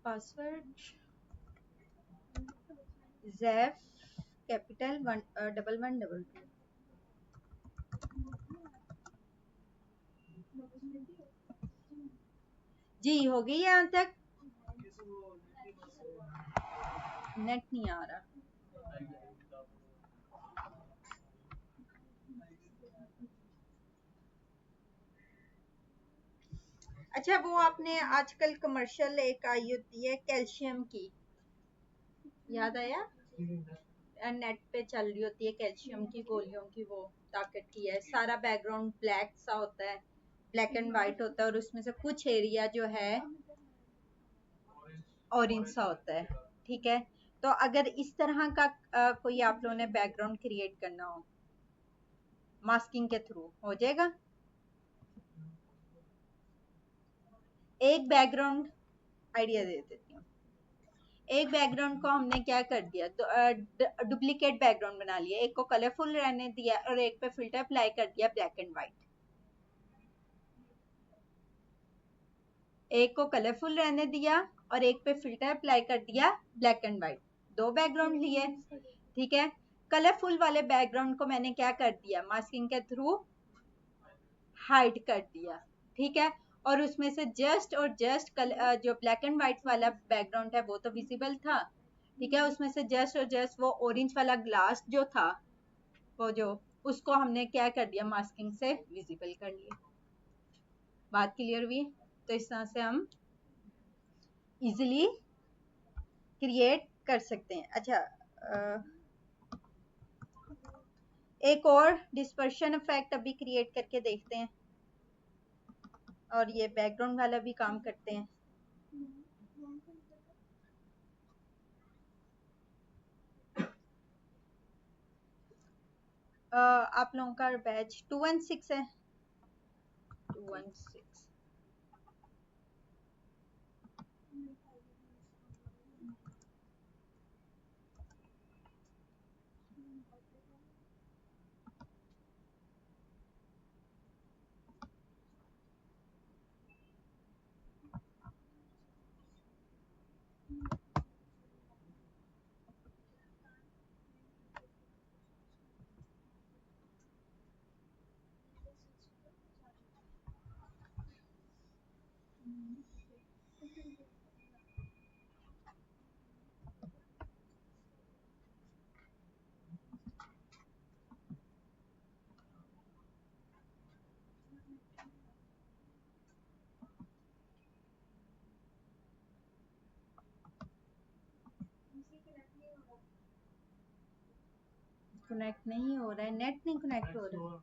Password ज़ैफ capital 1112। जी हो गई यहाँ तक? नेट नहीं आ रहा। अच्छा, वो आपने आजकल कमर्शियल एक आई होती है कैल्शियम की, याद आया? नेट पे चल रही होती है कैल्शियम की गोलियों की, वो ताकत की है। सारा बैकग्राउंड ब्लैक सा होता है, ब्लैक एंड व्हाइट होता है, और उसमें से कुछ एरिया जो है ऑरेंज सा होता है। ठीक है, तो अगर इस तरह का कोई आप लोगों ने बैकग्राउंड क्रिएट करना हो मास्किंग के थ्रू, हो जाएगा। एक बैकग्राउंड आइडिया दे देती हूँ। एक बैकग्राउंड को हमने क्या कर दिया, डुप्लीकेट बैकग्राउंड बना लिया, एक को कलरफुल रहने दिया और एक पे फिल्टर अप्लाई कर दिया ब्लैक एंड व्हाइट। एक को कलरफुल रहने दिया और एक पे फिल्टर अप्लाई कर दिया ब्लैक एंड व्हाइट। दो बैकग्राउंड लिए, ठीक है। कलरफुल वाले बैकग्राउंड को मैंने क्या कर दिया, मास्किंग के थ्रू हाइड कर दिया, ठीक है। और उसमें से जस्ट और जस्ट जो ब्लैक एंड व्हाइट वाला बैकग्राउंड है वो तो विजिबल था, ठीक है। उसमें से जस्ट और जस्ट वो ऑरेंज वाला ग्लास जो था, वो जो उसको हमने क्या कर दिया, मास्किंग से विजिबल कर लिया। बात क्लियर हुई? तो इस तरह से हम इजिली क्रिएट कर सकते हैं। अच्छा, एक और डिस्पर्शन इफेक्ट अभी क्रिएट करके देखते हैं, और ये बैकग्राउंड वाला भी काम करते हैं। आप लोगों का बैच 216 है, 216। कनेक्ट नहीं हो रहा है, नेट नहीं कनेक्ट हो रहा है।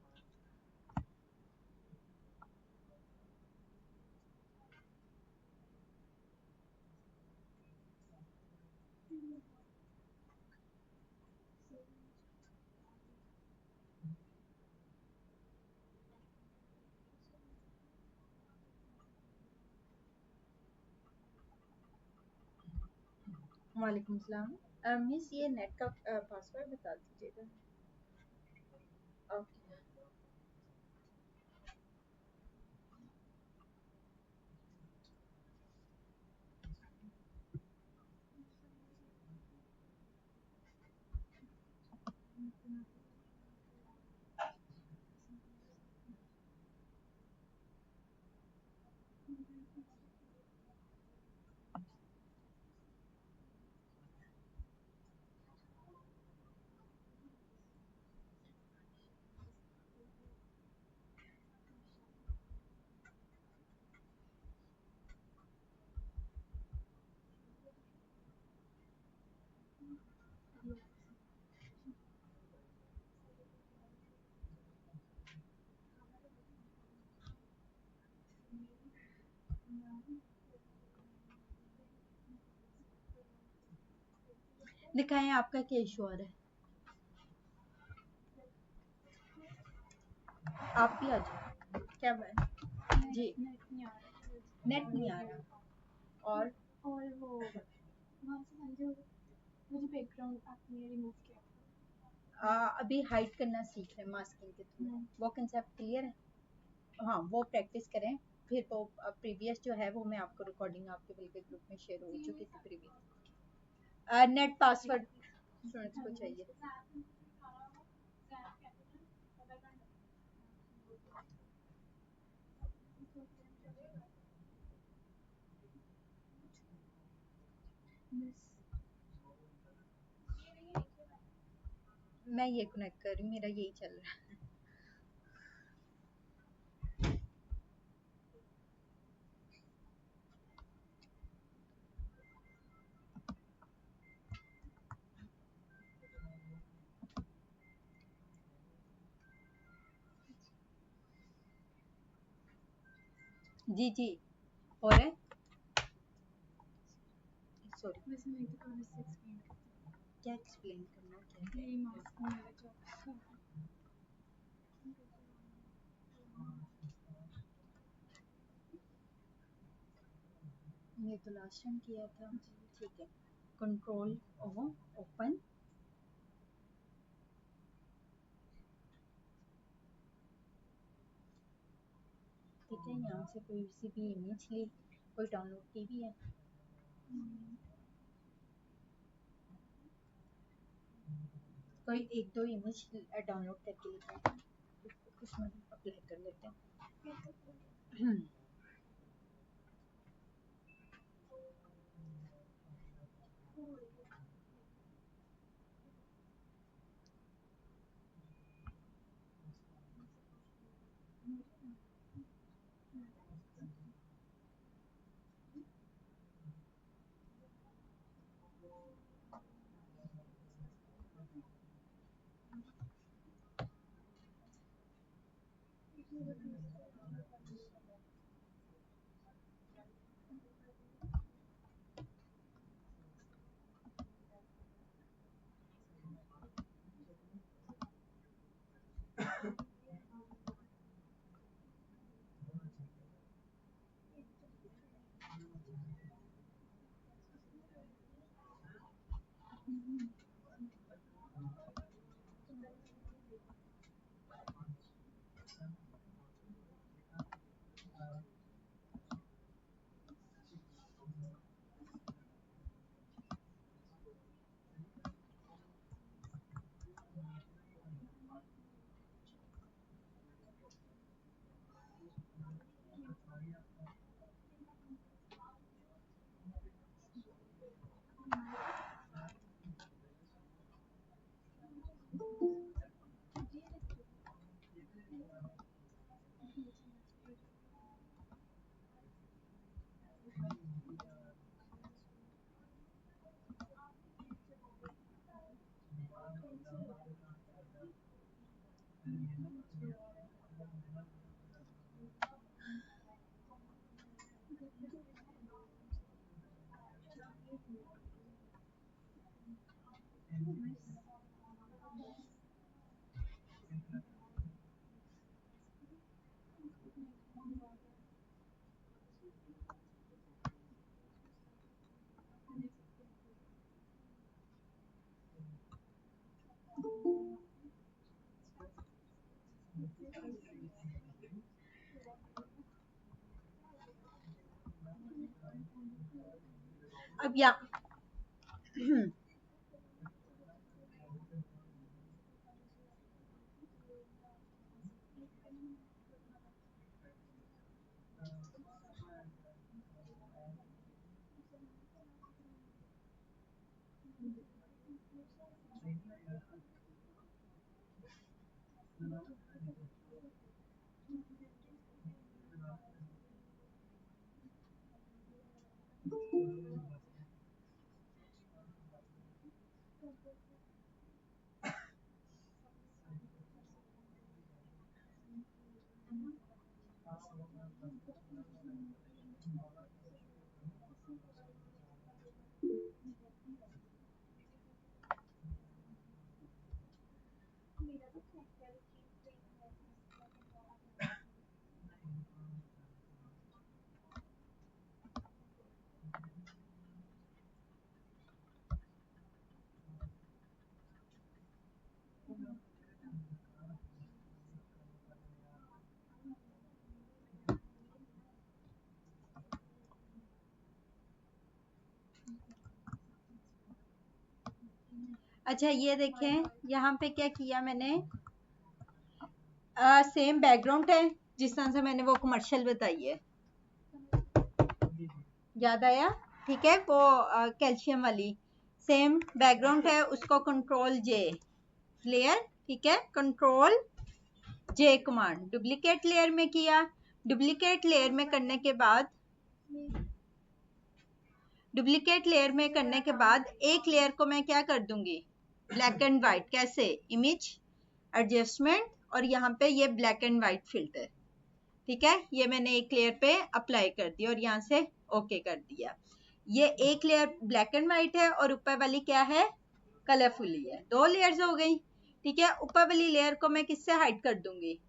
वालेकुम सलाम। मिस, ये नेट का पासवर्ड बता दीजिएगा। ओके। दिखाएं आपका क्या इशू आ रहा है। आप भी आ जाओ। क्या बात जी? नेट नहीं आ रहा। और वो वहाँ से मुझे बैकग्राउंड आपने रिमूव किया। अभी हाइड करना सीख रहे हैं मास्किंग के थ्रू। वो कंसेप्ट क्लियर है? हाँ, वो प्रैक्टिस करें, फिर वो प्रीवियस जो है वो मैं आपको रिकॉर्डिंग आपके बल्कि ग्रुप में शेयर हो चुकी थी प्रीवियस। नेट पासवर्ड स्टूडेंट्स को चाहिए। मैं ये कनेक्ट कर रही हूँ, मेरा यही चल रहा है। जी जी हो रहा है। सॉरी क्या एक्सप्लेन करना क्या? ये तो लास्ट टाइम किया था। ठीक है, कंट्रोल ओ ओपन। ठीक है, यहाँ से कोई सी भी इमेज ली, कोई डाउनलोड की भी है। कोई एक दो इमेज डाउनलोड करके लेते हैं, उसमें अप्लाई कर लेते हैं। अब या अच्छा ये देखें यहाँ पे क्या किया मैंने, सेम बैकग्राउंड है जिस तरह से मैंने वो कमर्शियल बताई है, याद आया? ठीक है, वो कैल्शियम वाली सेम बैकग्राउंड है, उसको कंट्रोल जे लेयर, ठीक है, कंट्रोल जे कमांड डुप्लीकेट लेयर में किया। डुप्लीकेट लेयर में करने के बाद एक लेयर को मैं क्या कर दूंगी, ब्लैक एंड व्हाइट। कैसे? इमेज एडजस्टमेंट और यहाँ पे ये ब्लैक एंड व्हाइट फिल्टर, ठीक है, ये मैंने एक लेयर पे अप्लाई कर दिया और यहाँ से ओके कर दिया। ये एक लेयर ब्लैक एंड व्हाइट है और ऊपर वाली क्या है, कलरफुली है। दो लेयर्स हो गई, ठीक है। ऊपर वाली लेयर को मैं किससे हाइड कर दूंगी,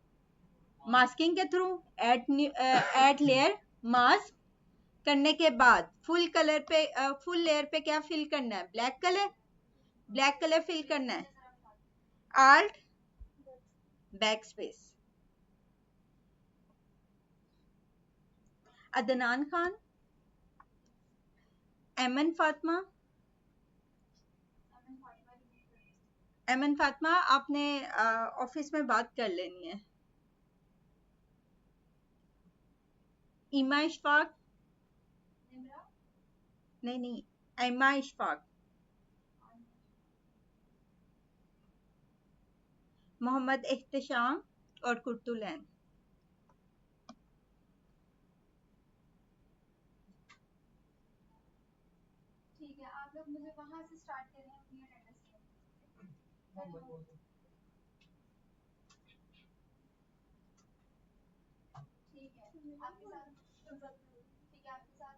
मास्किंग के थ्रू। एड लेयर मास्क करने के बाद फुल कलर पे फुल लेयर पे क्या फिल करना है, ब्लैक कलर फिल करना है। Alt back space. Adnan Khan, एमन फातिमा, आपने ऑफिस में बात कर लेनी है। ईमा इशफाक, नहीं, ऐमा इशफाक। मोहम्मद एहतशाम और कुर्तुलैन। ठीक है, आप लोग मुझे वहां से स्टार्ट करें अपनी अटेंडेंस के। ठीक है, आपके साथ, ठीक है, आपके साथ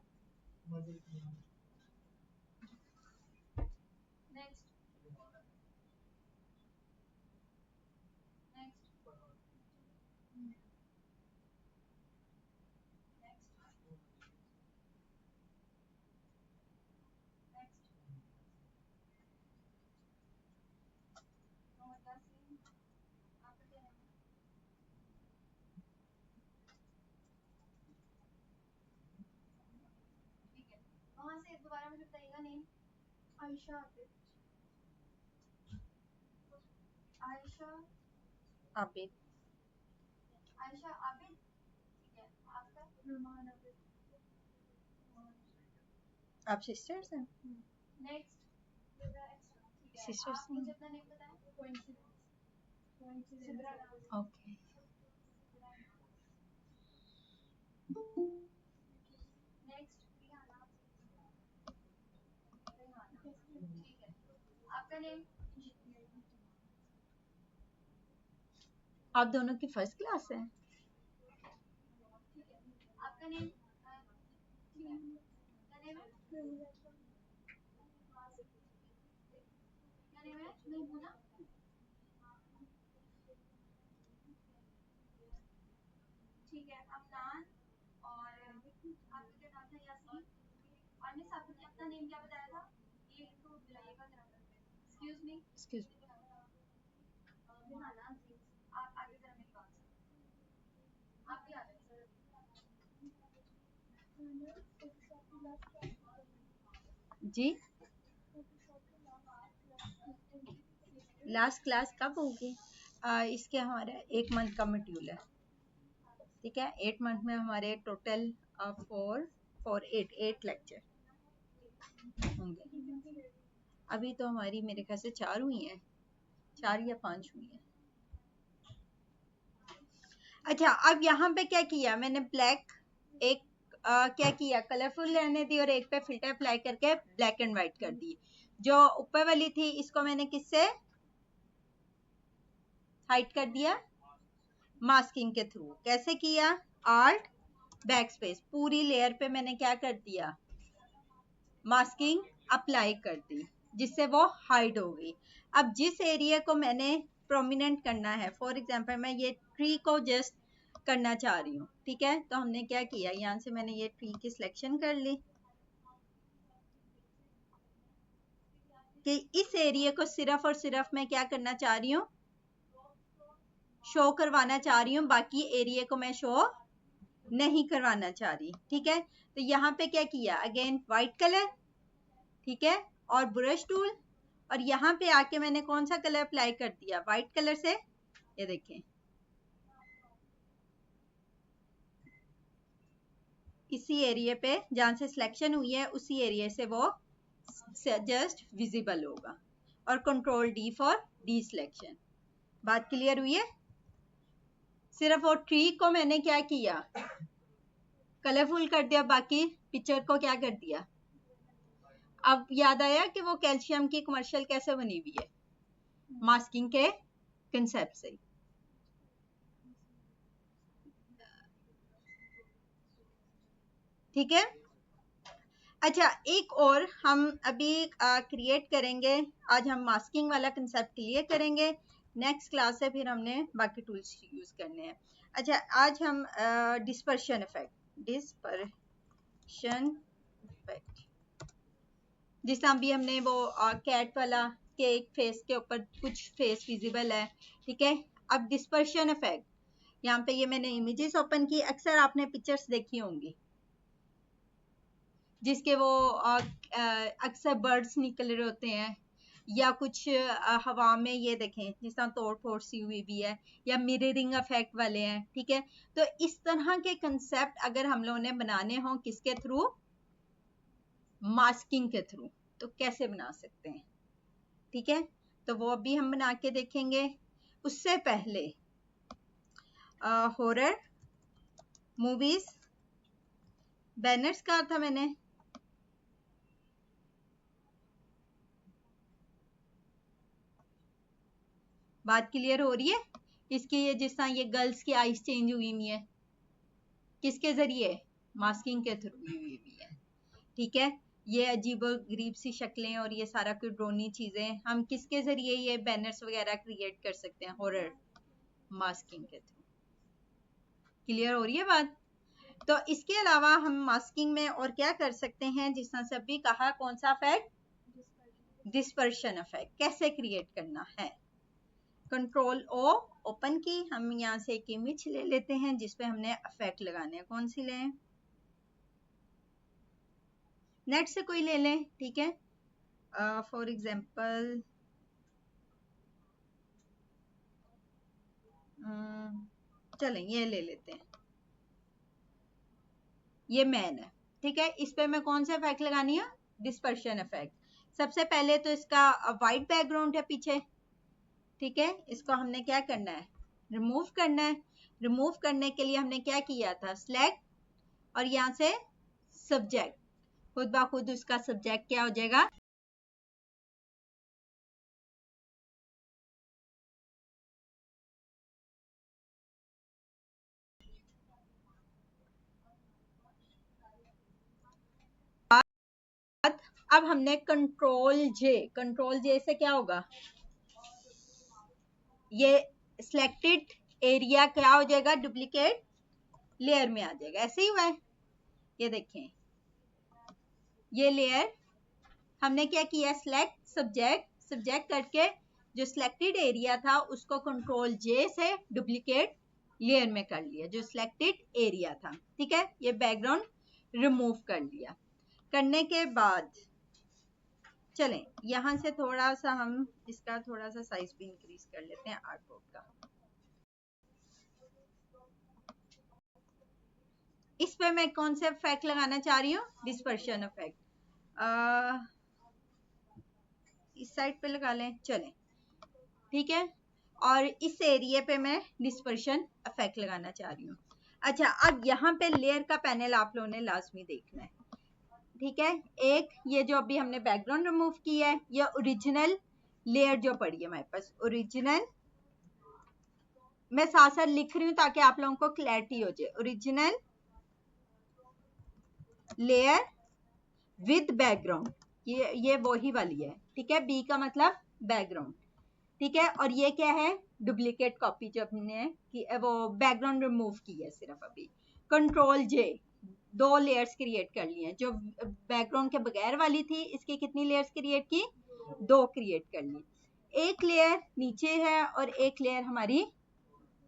नेक्स्ट वहां से दोबारा मुझे बताइएगा नेम। आयशा आबिद, आयशा आबिद, आयशा आबिद, ठीक है। आपका नुमान आबिद, आप सिस्टर्स हैं? नेक्स्ट सिस्टर्स आप मुझे अपना नेम बताएं। ओके। नेक्स्ट रिहाना, ठीक है। आपका नेम, आप दोनों की फर्स्ट क्लास है? ठीक है। आपका नेम, ठीक है, क्या नेम है, क्या नेम है, महमूना, ठीक है। अमनान और आपका क्या नाम था, यासीन। और मिस आपने अपना नेम क्या बताया था, ये इनको बुलाइएगा जरा। एक्सक्यूज मी, एक्सक्यूज रिहाना अजीज, आप आगे जरा मेरी बात सुनो। आप भी आ जाइए। जी, लास्ट क्लास कब होगी? इसके हमारा 1 मंथ का मॉड्यूल है, ठीक है। 8 मंथ में हमारे टोटल 8 लेक्चर होंगे। अभी तो हमारी मेरे ख्याल से 4 हुई हैं, 4 या 5 हुई हैं। अच्छा, अब यहाँ पे क्या किया मैंने, ब्लैक एक क्या किया, कलरफुल रहने दी और एक पे फिल्टर अप्लाई करके ब्लैक एंड व्हाइट कर दी। जो ऊपर वाली थी इसको मैंने किससे हाइड कर दिया, मास्किंग के थ्रू। कैसे किया, आल्ट बैक स्पेस, पूरी लेयर पे मैंने क्या कर दिया, मास्किंग अप्लाई कर दी, जिससे वो हाइड हो गई। अब जिस एरिया को मैंने प्रोमिनेंट करना है, फॉर एग्जांपल मैं ये ट्री को जस्ट करना चाह रही हूँ, ठीक है, तो हमने क्या किया, यहाँ से मैंने ये ट्री की सिलेक्शन कर ली कि इस एरिया को सिर्फ और सिर्फ मैं क्या करना चाह रही हूँ, शो करवाना चाह रही हूँ, बाकी एरिया को मैं शो नहीं करवाना चाह रही, ठीक है। तो यहाँ पे क्या किया, अगेन व्हाइट कलर, ठीक है, और ब्रश टूल और यहाँ पे आके मैंने कौन सा कलर अप्लाई कर दिया, व्हाइट कलर से। ये देखें, इसी एरिया पे जहां से सिलेक्शन हुई है उसी एरिया से वो जस्ट विजिबल होगा। और control D for D selection. बात क्लियर हुई है? सिर्फ वो ट्री को मैंने क्या किया, कलरफुल कर दिया, बाकी पिक्चर को क्या कर दिया। अब याद आया कि वो कैल्शियम की कमर्शियल कैसे बनी हुई है, मास्किंग के कंसेप्ट से। ठीक है। अच्छा, एक और हम अभी क्रिएट करेंगे। आज हम मास्किंग वाला कंसेप्ट क्लियर करेंगे, नेक्स्ट क्लास से फिर हमने बाकी टूल्स यूज करने हैं। अच्छा, आज हम डिस्पर्शन इफेक्ट, जिस तरह भी हमने वो कैट वाला के एक फेस के ऊपर कुछ फेस विजिबल है, ठीक है। अब डिस्पर्शन इफेक्ट, यहाँ पे ये मैंने इमेजेस ओपन की, अक्सर आपने पिक्चर्स देखी होंगी जिसके वो अक्सर बर्ड्स निकल रहे होते हैं, या कुछ हवा में ये देखें जिस तरह तोड़ फोड़ सी हुई भी है, या मिररिंग इफेक्ट वाले हैं, ठीक है। तो इस तरह के कंसेप्ट अगर हम लोगों ने बनाने हों किसके थ्रू, मास्किंग के थ्रू, तो कैसे बना सकते हैं, ठीक है। तो वो अभी हम बना के देखेंगे। उससे पहले हॉरर मूवीज बैनर्स कहा था मैंने, बात क्लियर हो रही है इसकी। ये जिस तरह ये गर्ल्स की आईज चेंज हुई हुई है, किसके जरिए, मास्किंग के थ्रू हुई हुई है, ठीक है। ये अजीबो गरीब सी शक्लें और ये सारा कुछ ड्रोनी चीजें हम किसके जरिए ये बैनर्स वगैरह क्रिएट कर सकते हैं, हॉरर मास्किंग के थ्रू। क्लियर हो रही है बात? तो इसके अलावा हम मास्किंग में और क्या कर सकते हैं, जिस तरह से अभी कहा, कौन सा इफेक्ट, डिस्पर्शन इफेक्ट कैसे क्रिएट करना है। कंट्रोल ओ ओपन की, हम यहाँ से एक इमेज ले लेते हैं जिसपे हमने इफेक्ट लगाने हैं। कौन सी लें, नेट से कोई ले लें, ठीक है। फॉर एग्जांपल चलें ये ले लेते हैं, ये मैन है, ठीक है। इस पे मैं कौन सा इफेक्ट लगानी है, डिस्पर्शन इफेक्ट। सबसे पहले तो इसका व्हाइट बैकग्राउंड है पीछे, ठीक है। इसको हमने क्या करना है, रिमूव करना है। रिमूव करने के लिए हमने क्या किया था, सिलेक्ट, और यहाँ से सब्जेक्ट, खुद ब खुद उसका सब्जेक्ट क्या हो जाएगा, अब हमने कंट्रोल जे से क्या होगा, ये सिलेक्टेड एरिया क्या हो जाएगा, डुप्लीकेट लेयर में आ जाएगा। ऐसे ही हुआ है, ये देखें, ये लेयर हमने क्या किया, सिलेक्ट सब्जेक्ट करके जो सिलेक्टेड एरिया था उसको कंट्रोल जे से डुप्लीकेट लेयर में कर लिया, जो सिलेक्टेड एरिया था, ठीक है। ये बैकग्राउंड रिमूव कर लिया। करने के बाद चलें यहां से थोड़ा सा हम इसका थोड़ा सा साइज भी इंक्रीज कर लेते हैं आर्टबोर्ड का। इस पे मैं कौन से इफेक्ट लगाना चाह रही हूँ, डिस्पर्शन इफेक्ट। इस साइड पे लगा लें, चलें, ठीक है। और इस एरिया पे मैं डिस्पर्शन इफेक्ट लगाना चाह रही हूँ। अच्छा, अब यहाँ पे लेयर का पैनल आप लोगों ने लाजमी देखना है, ठीक है। एक ये जो अभी हमने बैकग्राउंड रिमूव किया है, ये ओरिजिनल लेयर जो पड़ी है हमारे पास, ओरिजिनल, मैं साथ साथ लिख रही हूँ ताकि आप लोगों को क्लैरिटी हो जाए। ओरिजिनल लेयर विद बैकग्राउंड, ये वही वाली है, ठीक है। बी का मतलब बैकग्राउंड, ठीक है। और ये क्या है, डुप्लीकेट कॉपी जो हमने वो बैकग्राउंड रिमूव की है सिर्फ अभी। कंट्रोल जे, दो लेयर्स क्रिएट कर लिए हैं। जो बैकग्राउंड के बगैर वाली थी इसकी कितनी लेयर्स क्रिएट की, दो क्रिएट कर ली। एक लेयर नीचे है और एक लेयर हमारी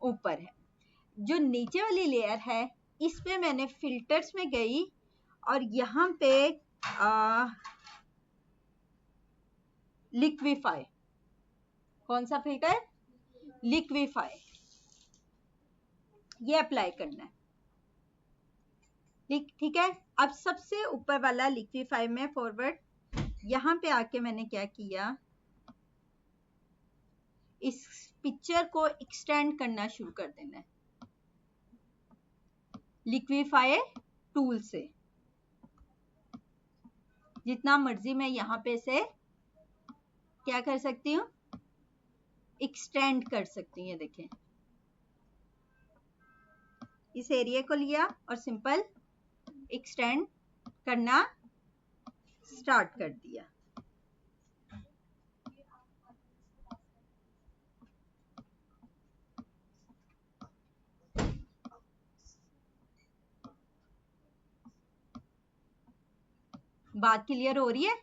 ऊपर है। जो नीचे वाली लेयर है इस पे मैंने फिल्टर्स में गई और यहाँ पे लिक्विफाई। कौन सा फिल्टर? लिक्विफाई। ये अप्लाई करना है, ठीक है। अब सबसे ऊपर वाला लिक्विफाई में फॉरवर्ड, यहां पे आके मैंने क्या किया, इस पिक्चर को एक्सटेंड करना शुरू कर देना है लिक्विफाई टूल से। जितना मर्जी मैं यहाँ पे से क्या कर सकती हूँ, एक्सटेंड कर सकती हूँ। ये देखें, इस एरिया को लिया और सिंपल एक्सटेंड करना स्टार्ट कर दिया। बात क्लियर हो रही है?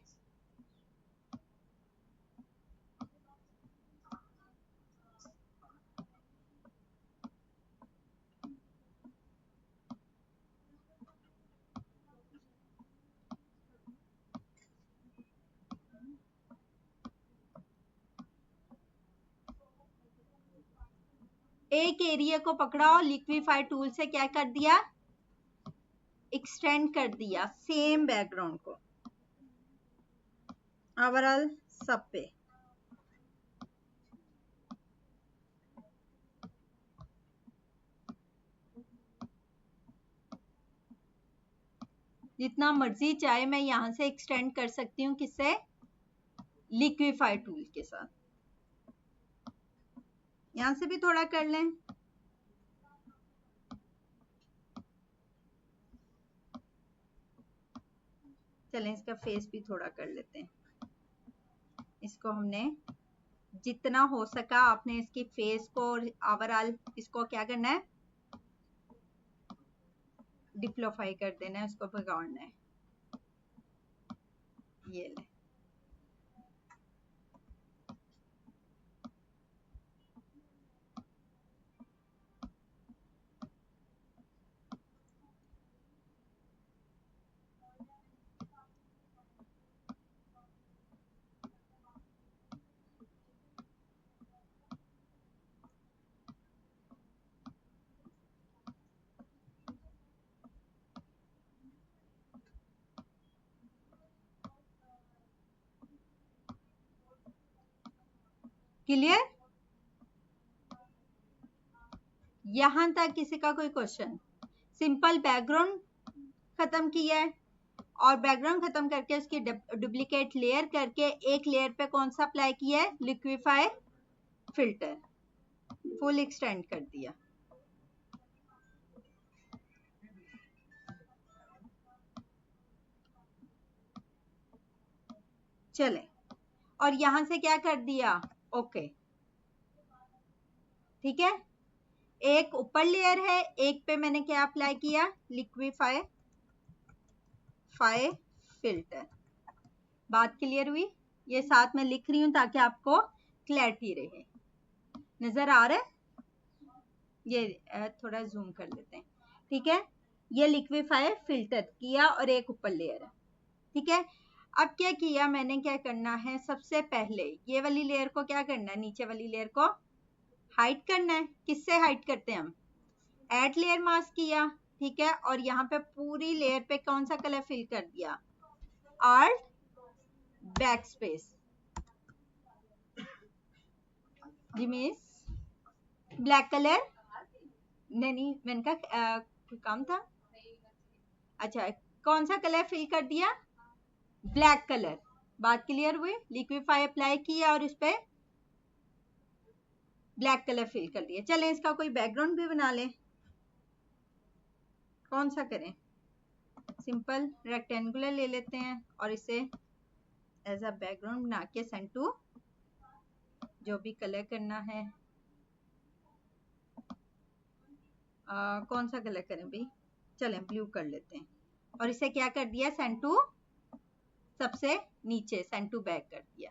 एक एरिया को पकड़ा और लिक्विफाई टूल से क्या कर दिया, एक्सटेंड कर दिया सेम बैकग्राउंड को ओवरऑल सब पे। जितना मर्जी चाहे मैं यहां से एक्सटेंड कर सकती हूँ, किससे, लिक्विफाई टूल के साथ। यहां से भी थोड़ा कर लें, चलें इसका फेस भी थोड़ा कर लेते हैं। इसको हमने जितना हो सका, आपने इसकी फेस को ओवरऑल इसको क्या करना है, डिप्लोफाई कर देना है, उसको भगाना है। ये ले, क्लियर? यहां तक किसी का कोई क्वेश्चन? सिंपल बैकग्राउंड खत्म किया है और बैकग्राउंड खत्म करके उसकी डुप्लीकेट लेयर करके एक लेयर पे कौन सा अप्लाई किया है, लिक्विफाई फिल्टर, फुल एक्सटेंड कर दिया। चले, और यहां से क्या कर दिया, ओके, ठीक है। एक ऊपर लेयर है, एक पे मैंने क्या अप्लाई किया, लिक्विफाई फिल्टर। बात क्लियर हुई? ये साथ में लिख रही हूं ताकि आपको क्लैरिटी रहे। नजर आ रहा है? ये थोड़ा जूम कर लेते हैं, ठीक है। ये लिक्विफाई फिल्टर किया और एक ऊपर लेयर है, ठीक है। अब क्या किया मैंने, क्या करना है, सबसे पहले ये वाली लेयर को क्या करना है, नीचे वाली लेयर को हाइड करना है। किससे हाइड करते हैं हम, ऐड लेयर मास्क किया, ठीक है। और यहाँ पे पूरी लेयर पे कौन सा कलर फिल कर दिया, alt back space, black colour. नहीं मैंने कहा कोई काम था। अच्छा, कौन सा कलर फिल कर दिया, ब्लैक कलर। बात क्लियर हुई? लिक्विफाई अप्लाई किया और इस पे ब्लैक कलर फिल कर दिया। चलें इसका कोई बैकग्राउंड भी बना लें। कौन सा करें, सिंपल रेक्टेंगुलर ले लेते हैं और इसे एज अ बैकग्राउंड बना के सेंड टू जो भी कलर करना है। कौन सा कलर करें भाई, चलें ब्लू कर लेते हैं। और इसे क्या कर दिया, सेंड टू सबसे नीचे, सेंड टू बैक कर दिया।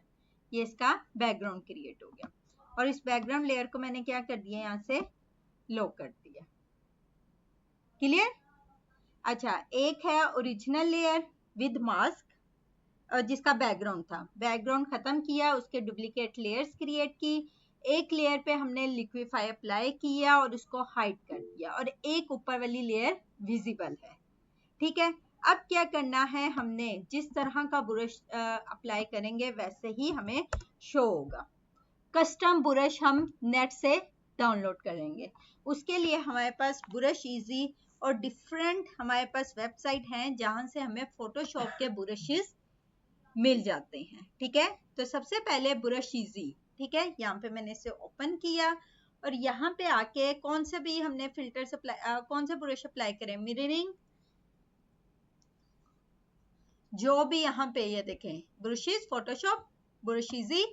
ये इसका बैकग्राउंड क्रिएट हो गया। और इस बैकग्राउंड लेयर को मैंने क्या कर दिया, यहाँ से लो कर दिया। क्लियर? अच्छा, एक है ओरिजिनल लेयर विद मास्क, जिसका बैकग्राउंड था, बैकग्राउंड खत्म किया, उसके डुप्लीकेट लेयर्स क्रिएट की, एक लेयर पे हमने लिक्विफाई अप्लाई किया और उसको हाइड कर दिया और एक ऊपर वाली लेयर विजिबल है। ठीक है, अब क्या करना है, हमने जिस तरह का ब्रश अप्लाई करेंगे वैसे ही हमें शो होगा। कस्टम ब्रश हम नेट से डाउनलोड करेंगे, उसके लिए हमारे पास ब्रश इजी और डिफरेंट हमारे पास वेबसाइट हैं जहां से हमें फोटोशॉप के ब्रशेस मिल जाते हैं। ठीक है, तो सबसे पहले ब्रश इजी, ठीक है, यहाँ पे मैंने इसे ओपन किया और यहाँ पे आके कौन से भी हमने फिल्टर अप्लाई, कौन से ब्रश अप्लाई करें, मिररिंग, जो भी यहाँ पे ये देखें brushes, Photoshop, brush easy,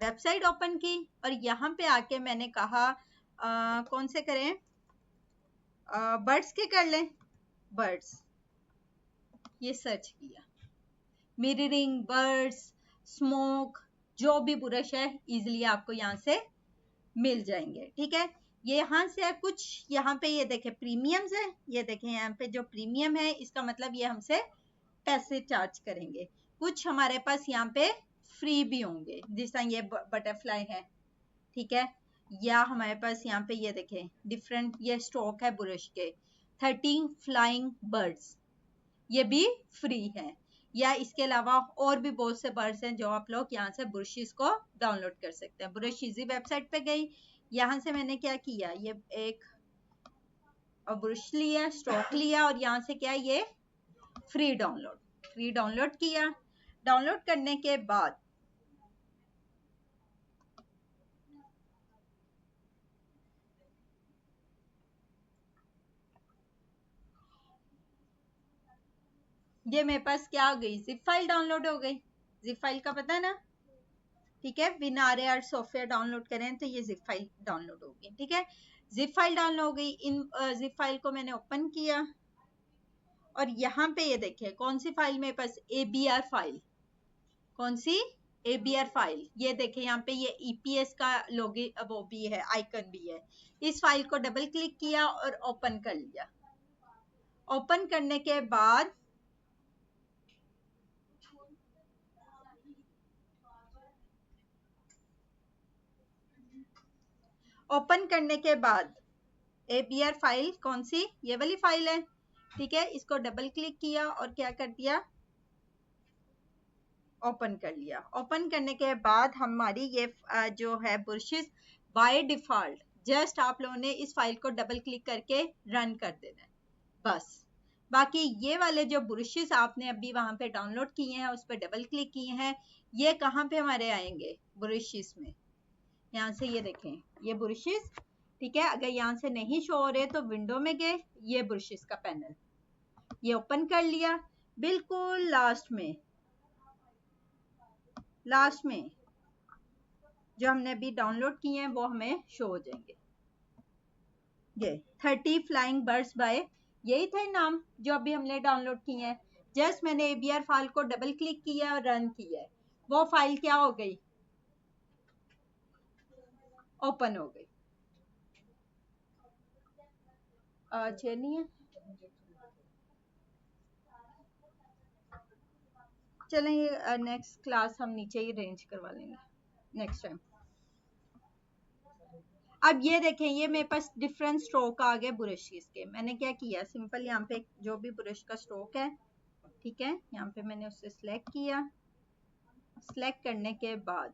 website open की और यहाँ पे आके मैंने कहा कौन से करें, बर्ड्स के कर लें, बर्ड्स, ये सर्च किया, मिररिंग, बर्ड्स, स्मोक, जो भी ब्रश है इजिली आपको यहाँ से मिल जाएंगे। ठीक है, ये यहाँ से कुछ, यहाँ पे ये देखें प्रीमियम्स है, ये देखें यहाँ पे जो प्रीमियम है इसका मतलब ये हमसे पैसे चार्ज करेंगे। कुछ हमारे पास यहाँ पे फ्री भी होंगे, जिस तरह ये बटरफ्लाई है, ठीक है, या हमारे पास यहाँ पे ये देखें डिफरेंट ये स्टॉक है ब्रश के, 13 फ्लाइंग बर्ड्स, ये भी फ्री है, या इसके अलावा और भी बहुत से बर्ड्स हैं जो आप लोग यहाँ से ब्रशेस को डाउनलोड कर सकते हैं। ब्रश इजी वेबसाइट पे गई, यहाँ से मैंने क्या किया, ये एक ब्रश लिया, स्टॉक लिया और यहाँ से क्या, ये फ्री डाउनलोड किया। डाउनलोड करने के बाद ये मेरे पास क्या हो गई, जिप फाइल डाउनलोड हो गई। जिप फाइल का पता है ना, ठीक है, WinRAR सॉफ्टवेयर डाउनलोड करें तो ये जिप फाइल डाउनलोड होगी। ठीक है, जिप फाइल डाउनलोड हो गई। इन जिप फाइल को मैंने ओपन किया और यहाँ पे ये देखिए कौन सी फाइल मेरे पास, ABR फाइल, कौन सी, ABR फाइल, ये देखिए यहाँ पे ये EPS का लोगो वो भी है, आइकन भी है। इस फाइल को डबल क्लिक किया और ओपन कर लिया। ओपन करने के बाद ABR फाइल कौन सी, ये वाली फाइल है, ठीक है, इसको डबल क्लिक किया और क्या कर दिया, ओपन कर लिया। ओपन करने के बाद हमारी ये जो है ब्रशेस बाय डिफॉल्ट जस्ट आप लोगों ने इस फाइल को डबल क्लिक करके रन कर देना है बस। बाकी ये वाले जो ब्रशेस आपने अभी वहां पे डाउनलोड किए हैं उस पर डबल क्लिक किए हैं, ये कहाँ पे हमारे आएंगे, ब्रशेस में, यहाँ से ये देखें ये ब्रशेस, ठीक है, अगर यहाँ से नहीं शो हो रहे तो विंडो में गए, ये ब्रशेस का पैनल, ये ओपन कर लिया। बिल्कुल लास्ट में जो हमने अभी डाउनलोड किए हैं वो हमें शो हो जाएंगे। ये 30 फ्लाइंग बर्ड्स बाय, यही थे नाम जो अभी हमने डाउनलोड किए हैं। जस्ट मैंने ABR फाइल को डबल क्लिक किया और रन किया है, वो फाइल क्या हो गई, ओपन हो गई। चेयर नहीं है, चलें ये नेक्स्ट क्लास हम नीचे ही अरेंज करवा लेंगे नेक्स्ट टाइम। अब ये देखें ये मेरे पास डिफरेंट स्ट्रोक आ गए ब्रशेस के। मैंने क्या किया, सिंपल यहाँ पे जो भी ब्रश का स्ट्रोक है, ठीक है, यहाँ पे मैंने उससे सिलेक्ट किया। सिलेक्ट करने के बाद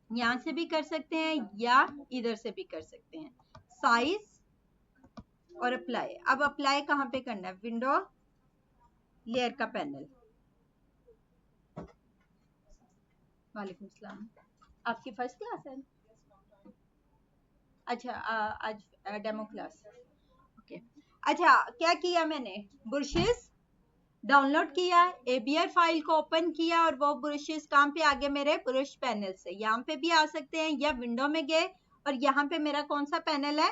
यहाँ से भी कर सकते हैं या इधर से भी कर सकते हैं, साइज और अप्लाई। अब अप्लाई कहाँ पे करना है, विंडो, लेयर का पैनल। वालेकुम सलाम, आपकी फर्स्ट क्लास है? अच्छा आज डेमो क्लास, ओके। अच्छा क्या किया मैंने, ब्रशेस डाउनलोड किया, ABR फाइल को ओपन किया और वो ब्रशेस कहाँ पे आ गए मेरे, ब्रश पैनल से। यहाँ पे भी आ सकते हैं या विंडो में गए और यहाँ पे मेरा कौन सा पैनल है,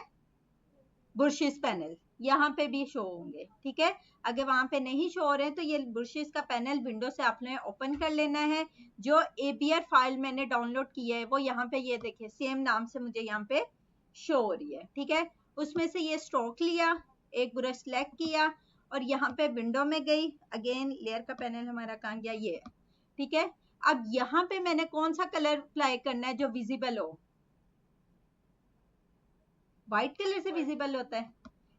ब्रशेस पैनल, यहाँ पे भी शो होंगे। ठीक है, अगर वहां पे नहीं शो हो रहे हैं तो ये ब्रशेस का पैनल विंडो से आपने ओपन कर लेना है। जो ABR फाइल मैंने डाउनलोड की है वो यहाँ पे ये देखिए सेम नाम से मुझे यहाँ पे शो हो रही है। ठीक है, उसमें से ये स्ट्रोक लिया, एक ब्रश सेलेक्ट किया और यहाँ पे विंडो में गई, अगेन लेयर का पैनल हमारा कहाँ गया, ये है, ठीक है। अब यहाँ पे मैंने कौन सा कलर अप्लाई करना है जो विजिबल हो, व्हाइट कलर से विजिबल होता है,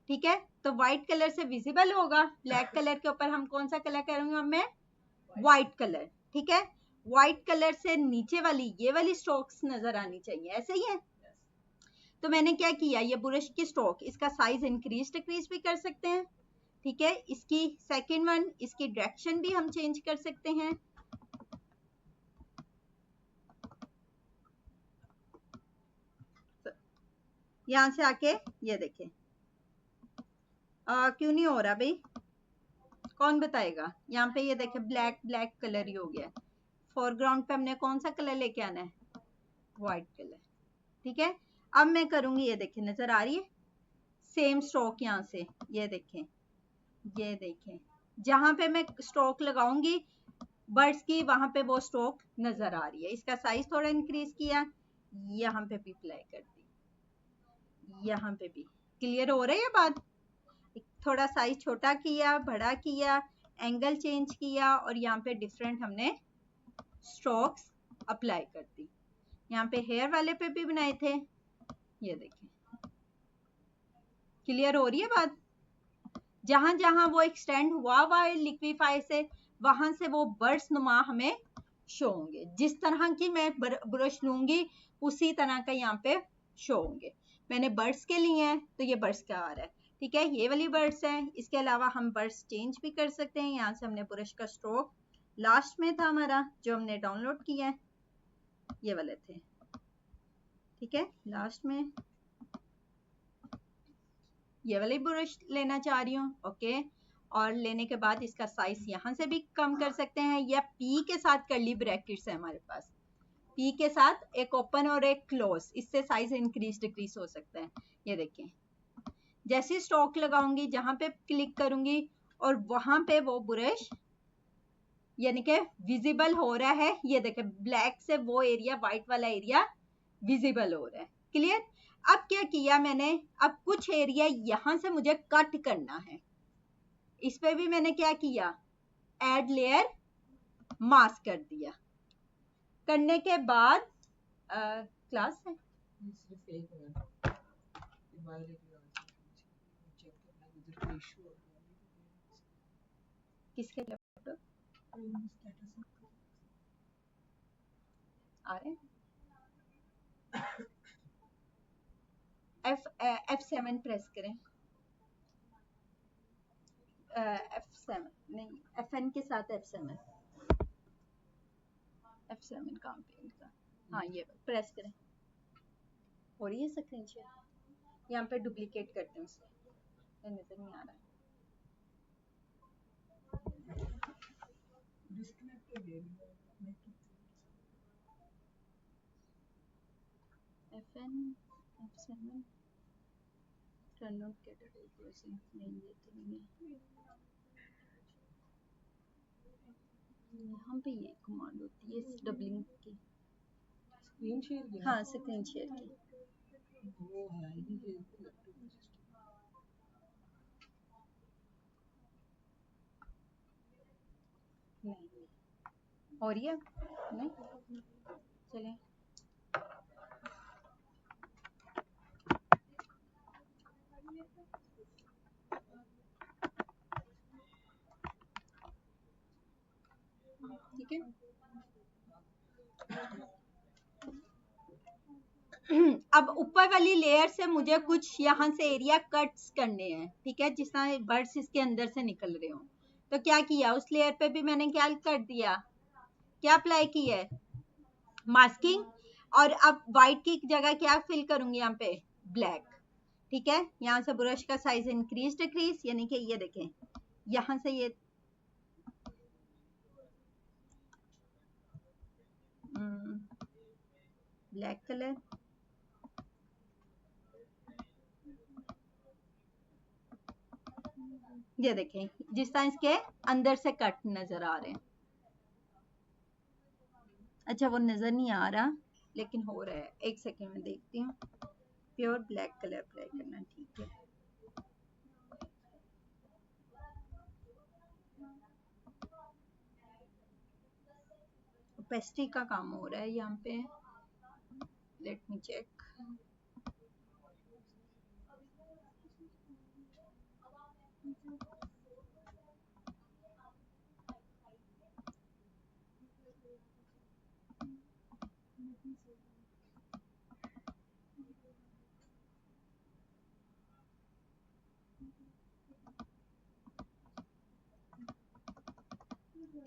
ठीक है। तो व्हाइट कलर से विजिबल होगा, ब्लैक कलर के ऊपर हम कौन सा कलर करेंगे, मैं व्हाइट कलर, ठीक है। व्हाइट कलर से नीचे वाली ये वाली स्ट्रोक्स नजर आनी चाहिए, ऐसे ही है। तो मैंने क्या किया, ये ब्रश की स्ट्रोक, इसका साइज इंक्रीज डिक्रीज भी कर सकते हैं, ठीक है। इसकी सेकंड वन, इसकी डायरेक्शन भी हम चेंज कर सकते हैं, यहां से आके ये देखें, क्यों नहीं हो रहा भाई, कौन बताएगा। यहाँ पे ये देखें ब्लैक ब्लैक कलर ही हो गया। फोरग्राउंड पे हमने कौन सा कलर लेके आना है, व्हाइट कलर, ठीक है। अब मैं करूंगी, ये देखें नजर आ रही है, सेम स्ट्रोक यहाँ से, ये देखें, ये देखें, जहां पे मैं स्ट्रोक लगाऊंगी बर्ड्स की, वहां पे वो स्ट्रोक नजर आ रही है। इसका साइज थोड़ा इंक्रीज किया, यहाँ पे भी अप्लाई कर दी, यहाँ पे भी। क्लियर हो रही है बात, थोड़ा साइज छोटा किया, बड़ा किया, एंगल चेंज किया, और यहाँ पे डिफरेंट हमने स्ट्रोक्स अप्लाई कर दी। यहाँ पे हेयर वाले पे भी बनाए थे, ये देखें। क्लियर हो रही है बात, जहां जहां वो एक्सटेंड हुआ है लिक्विफाई से, वहां से वो बर्ड्स नुमा हमें शो होंगे। जिस तरह की मैं ब्रश लूंगी उसी तरह का यहाँ पे शो होंगे। मैंने बर्ड्स के लिए हैं तो ये बर्ड्स का आ रहा है, ठीक है, ये वाली बर्ड्स हैं। इसके अलावा हम बर्ड्स चेंज भी कर सकते हैं। यहाँ से हमने ब्रश का स्ट्रोक लास्ट में था हमारा, जो हमने डाउनलोड किया है, ये वाले थे, ठीक है। लास्ट में ये वाली ब्रश लेना चाह रही हूँ, ओके। और लेने के बाद इसका साइज यहाँ से भी कम कर सकते हैं, या पी के साथ कर्ली ब्रैकेट्स है हमारे पास, पी के साथ एक ओपन और एक क्लोज, इससे साइज इंक्रीज डिक्रीज हो सकता है। ये देखें, जैसे स्ट्रोक लगाऊंगी, जहां पे क्लिक करूंगी और वहां पे वो ब्रश यानी कि विजिबल हो रहा है। ये देखें, ब्लैक से वो एरिया, व्हाइट वाला एरिया विजिबल हो रहा है। क्लियर। अब क्या किया मैंने, अब कुछ एरिया यहां से मुझे कट करना है, इस पे भी मैंने क्या किया, ऐड लेयर मास्क कर दिया। करने के बाद क्लास है, किसके लैपटॉप आ रहे हैं, F7 प्रेस करें, F7 नहीं, FN के साथ F7 कहाँ पे इनका, हाँ ये प्रेस करें। हो रही है स्क्रीन शेयर, यहाँ पे डुप्लीकेट करते हैं उसको, नजर नहीं आ रहा है। FN F7 turn on category processing, नहीं ये तो नहीं है। यहाँ पे ये कमांड होती है डबलिंग की, स्क्रीन शेयर की, हाँ स्क्रीन शेयर की, वो है ये नहीं हो रही है, नहीं चलिए। ठीक है, अब ऊपर वाली लेयर से मुझे कुछ यहाँ से एरिया कट्स करने हैं, ठीक है, जिस तरह बर्ड्स इसके अंदर से निकल रहे हो। तो क्या किया, उस लेयर पे भी मैंने क्या कर दिया, क्या अप्लाई किया है, मास्किंग। और अब व्हाइट की जगह क्या फिल करूंगी, यहाँ पे ब्लैक, ठीक है। यहाँ से ब्रश का साइज इंक्रीज डिक्रीज, यानी कि ये देखें, यहाँ से ये ब्लैक कलर, ये देखें जिस तरह इसके अंदर से कट नजर आ रहे हैं। अच्छा वो नजर नहीं आ रहा लेकिन हो रहा है, एक सेकेंड में देखती हूँ। प्योर ब्लैक कलर अप्लाई करना, ठीक है। ओपेसिटी का काम हो रहा है यहाँ पे, लेट मी चेक।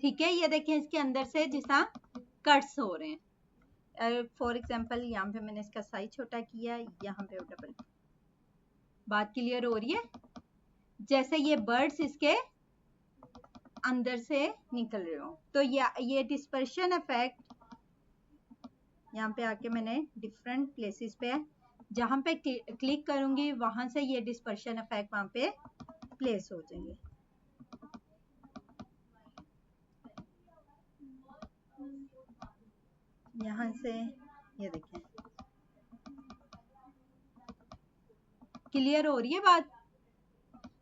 ठीक है, ये देखें इसके अंदर से जिसा कट्स हो रहे हैं। फॉर एग्जांपल यहाँ पे मैंने इसका साइज छोटा किया, यहाँ पे डबल। बात क्लियर हो रही है? जैसे ये बर्ड्स इसके अंदर से निकल रहे हो, तो ये डिस्पर्शन इफेक्ट यहाँ पे आके मैंने डिफरेंट प्लेसेस पे जहां पे क्लिक करूंगी वहां से ये डिस्पर्शन इफेक्ट वहां पे प्लेस हो जाएंगे। यहाँ से ये देखें, क्लियर हो रही है बात?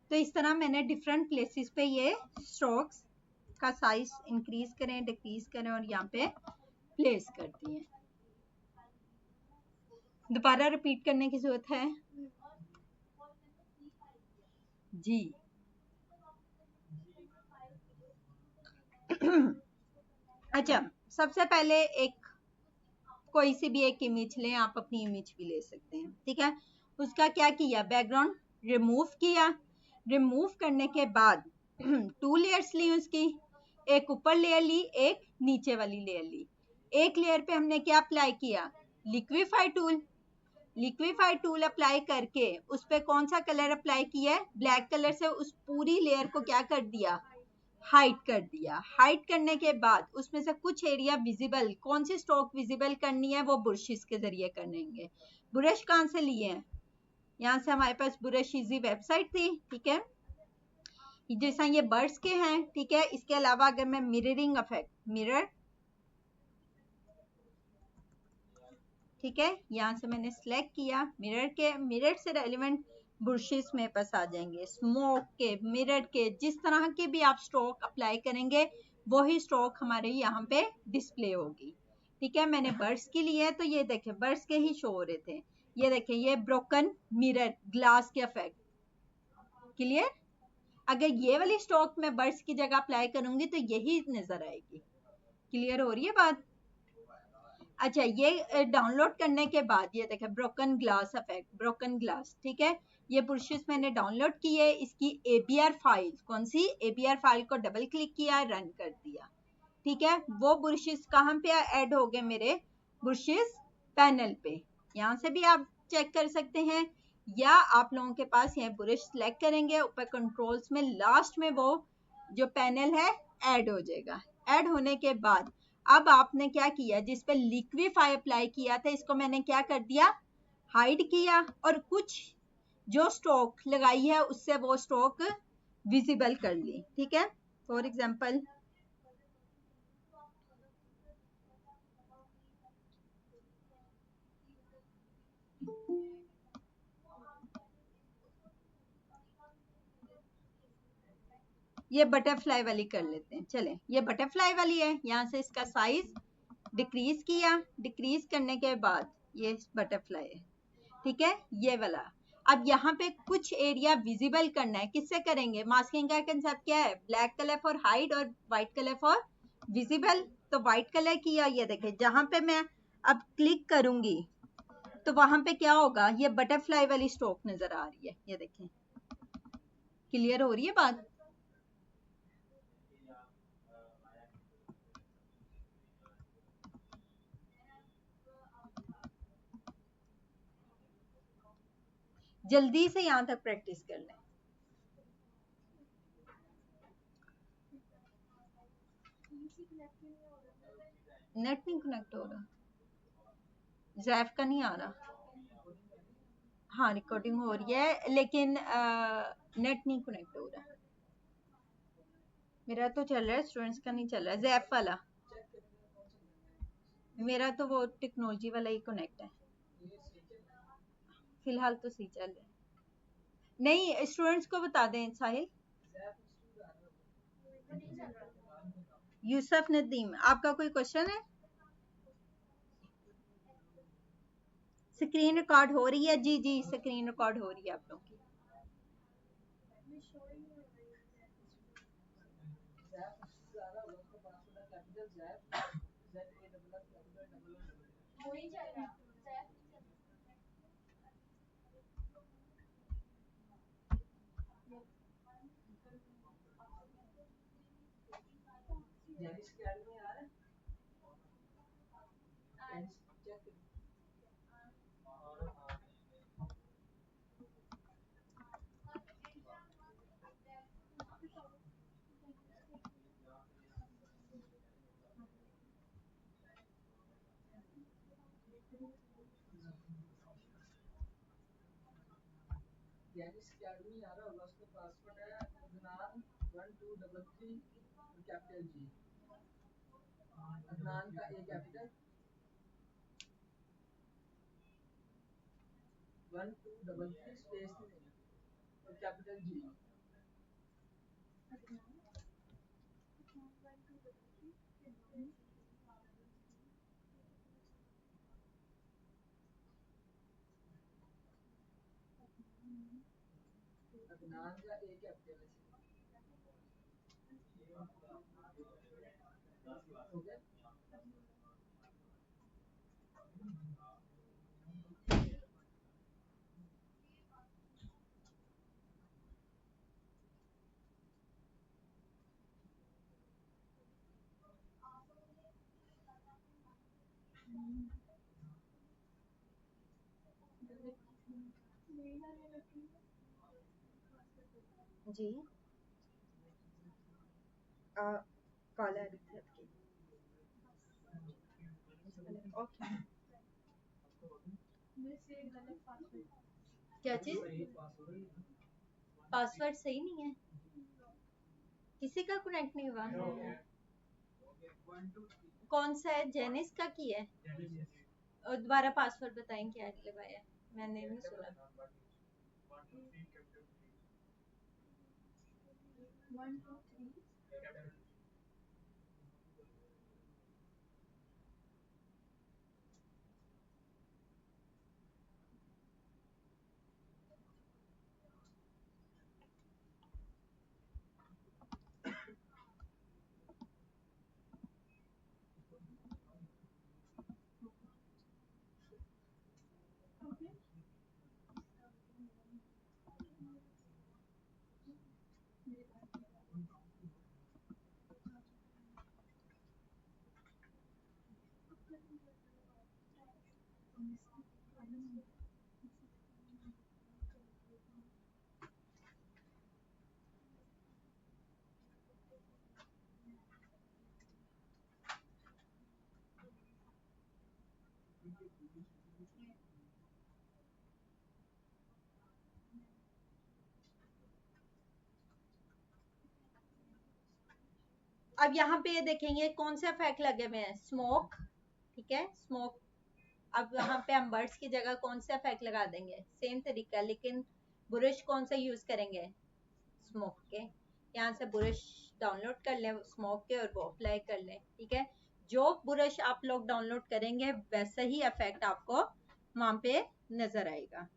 तो इस तरह मैंने डिफरेंट प्लेसेस पे ये स्ट्रोक्स का साइज इंक्रीज करें, डिक्रीज करें और यहाँ पे प्लेस कर दिए। दोबारा रिपीट करने की जरूरत है जी। अच्छा, सबसे पहले एक कोई सी भी एक इमेज लें, आप अपनी इमेज भी ले सकते हैं, ठीक है। उसका क्या किया, बैकग्राउंड रिमूव किया। रिमूव करने के बाद 2 लेयर्स ली उसकी, एक ऊपर लेयर ली, एक नीचे वाली लेयर ली। एक लेयर पे हमने क्या अप्लाई किया, liquefy tool. Liquefy tool apply करके उस पर कौन सा कलर अप्लाई किया है, ब्लैक कलर से उस पूरी लेयर को क्या कर दिया, हाइड कर दिया। हाइड करने के बाद उसमें से कुछ एरिया विजिबल, कौन सी स्ट्रोक विजिबल करनी है, वो ब्रशेस के जरिए करेंगे। ब्रश कहाँ से लिए हैं, यहाँ से हमारे पास ब्रश इजी वेबसाइट थी, ठीक है। जैसा ये बर्ड्स के हैं, ठीक है। इसके अलावा अगर मैं मिररिंग इफेक्ट, मिरर, ठीक है, यहाँ से मैंने सिलेक्ट किया मिरर के, मिरर से रेलिवेंट ब्रशेस में पास आ जाएंगे। स्मोक के, मिरर के, जिस तरह के भी आप स्ट्रोक अप्लाई करेंगे वही स्ट्रोक हमारे यहाँ पे डिस्प्ले होगी, ठीक है। मैंने बर्ड्स के लिए, तो ये देखें बर्ड्स के ही शो हो रहे थे। ये देखें, ये ब्रोकन मिरर ग्लास के इफेक्ट, क्लियर। अगर ये वाली स्ट्रोक मैं बर्ड्स की जगह अप्लाई करूंगी तो यही नजर आएगी। क्लियर हो रही है बात? अच्छा, ये डाउनलोड करने के बाद ये देखें broken glass effect, broken glass, ठीक है। ये ब्रशेस मैंने डाउनलोड किए, इसकी ABR फाइल, कौन सी ABR फाइल को डबल क्लिक किया, रन कर दिया, ठीक है। वो ब्रशेस कहाँ पे ऐड हो गए, मेरे ब्रशेस पैनल पे। यहाँ से भी आप चेक कर सकते हैं, या आप लोगों के पास ये ब्रश सेलेक्ट करेंगे, ऊपर कंट्रोल्स में लास्ट में वो जो पैनल है ऐड हो जाएगा। ऐड होने के बाद अब आपने क्या किया, जिस पे लिक्विफाई अप्लाई किया था इसको मैंने क्या कर दिया, हाइड किया, और कुछ जो स्ट्रोक लगाई है उससे वो स्ट्रोक विजिबल कर ली, ठीक है। फॉर एग्जांपल ये बटरफ्लाई वाली कर लेते हैं, चलें। ये बटरफ्लाई वाली है, यहाँ से इसका साइज डिक्रीज किया, डिक्रीज करने के बाद ये बटरफ्लाई है, ठीक है, ये वाला। अब यहाँ पे कुछ एरिया विजिबल करना है, किससे करेंगे, मास्किंग का कंसेप्ट क्या है, ब्लैक कलर फॉर हाइड और व्हाइट कलर फॉर विजिबल। तो व्हाइट कलर किया, ये देखें जहां पे मैं अब क्लिक करूंगी तो वहां पे क्या होगा, ये बटरफ्लाई वाली स्ट्रोक नजर आ रही है, ये देखें। क्लियर हो रही है बात? जल्दी से यहां तक प्रैक्टिस कर लें। नेट नहीं कनेक्ट हो रहा, जैफ का नहीं आ रहा। हाँ, रिकॉर्डिंग हो रही है लेकिन नेट नहीं कनेक्ट हो रहा। मेरा तो चल रहा है, स्टूडेंट्स का नहीं चल रहा है, जैफ वाला। मेरा तो वो टेक्नोलॉजी वाला ही कनेक्ट है, फिलहाल तो सही चल रहा है। नहीं, स्टूडेंट्स को बता दें साहिल। यूसुफ नदीम, आपका कोई क्वेश्चन है? स्क्रीन रिकॉर्ड हो रही है? जी जी, स्क्रीन रिकॉर्ड हो रही है आप लोगों की। वही चल रहा है। जी कॉल आ रही थी आपकी। ओके, क्या चीज? पासवर्ड सही नहीं है? किसी का कनेक्ट नहीं हुआ? कौन सा है? जेनिस का की है? और दोबारा पासवर्ड बताएं क्या लगाया? मैंने नहीं सुना। 1 2 3। अब यहाँ पे ये देखेंगे कौन से इफेक्ट लगे हुए हैं। स्मोक, ठीक है, स्मोक। अब यहाँ पे हम बर्ड्स की जगह कौन से इफेक्ट लगा देंगे? सेम तरीका, लेकिन ब्रश कौन सा यूज करेंगे? स्मोक के। यहाँ से ब्रश डाउनलोड कर लें स्मोक के और वो अप्लाई कर लें, ठीक है। जो ब्रश आप लोग डाउनलोड करेंगे वैसा ही इफेक्ट आपको वहां पे नजर आएगा।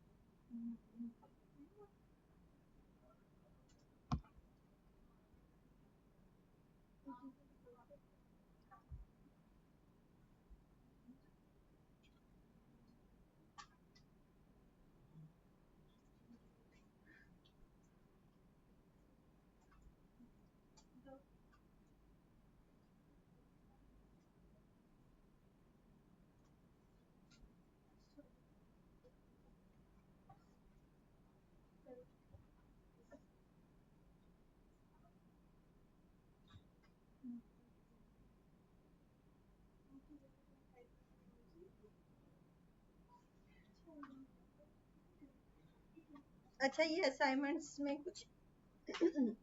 अच्छा, ये असाइनमेंट्स में कुछ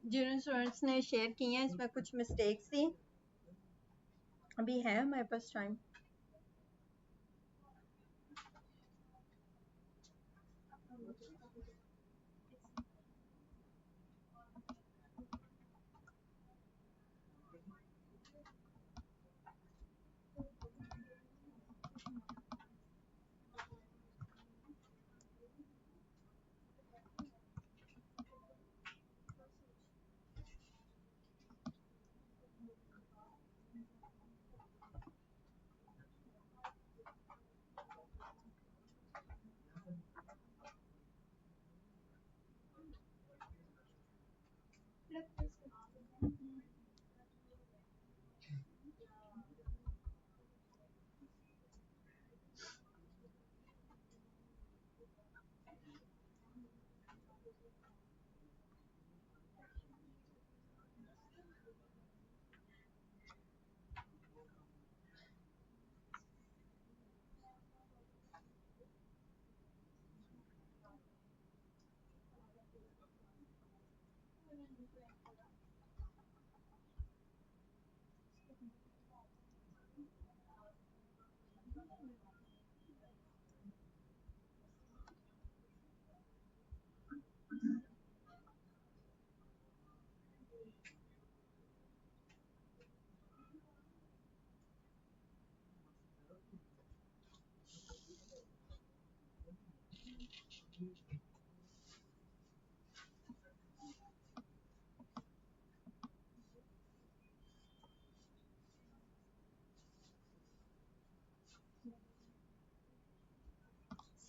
जिन स्टूडेंट्स ने शेयर किए हैं इसमें कुछ मिस्टेक्स थी। अभी है हमारे पास टाइम?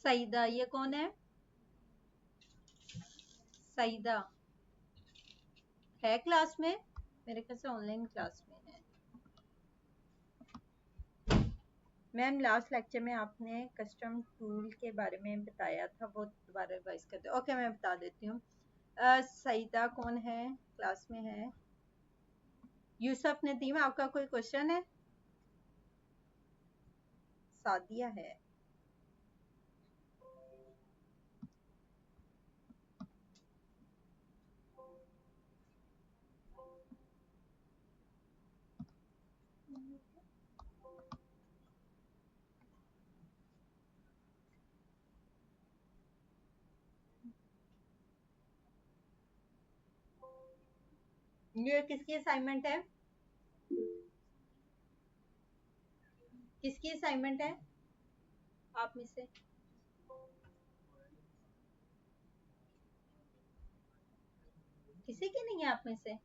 सईदा, ये कौन है? सईदा है क्लास में? मेरे ख्याल से ऑनलाइन क्लास में है। मैम लास्ट लेक्चर में आपने कस्टम टूल के बारे में बताया था, वो दोबारा रिवाइज करते। ओके मैं बता देती हूँ। सईदा कौन है, क्लास में है? यूसुफ नदीम, आपका कोई क्वेश्चन है? सादिया है। ये किसकी असाइनमेंट है? किसकी असाइनमेंट है आप में से? किसी की नहीं है आप में से?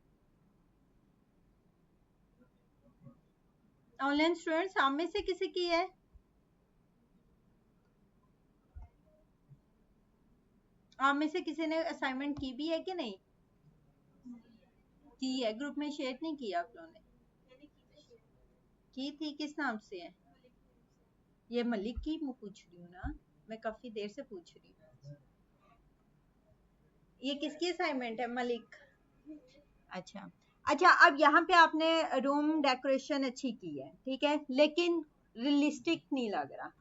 ऑनलाइन स्टूडेंट्स आप में से किसी की है? आप में से किसी ने असाइनमेंट की भी है कि नहीं की है? ग्रुप में शेयर नहीं किया आप लोगों ने? की थी, किस नाम से है? ये मलिक की मैं पूछ रही हूँ ना, मैं काफी देर से पूछ रही हूँ। ये किसकी असाइनमेंट है? मलिक। अच्छा अच्छा, अब यहाँ पे आपने रूम डेकोरेशन अच्छी की है, ठीक है, लेकिन रियलिस्टिक नहीं लग रहा।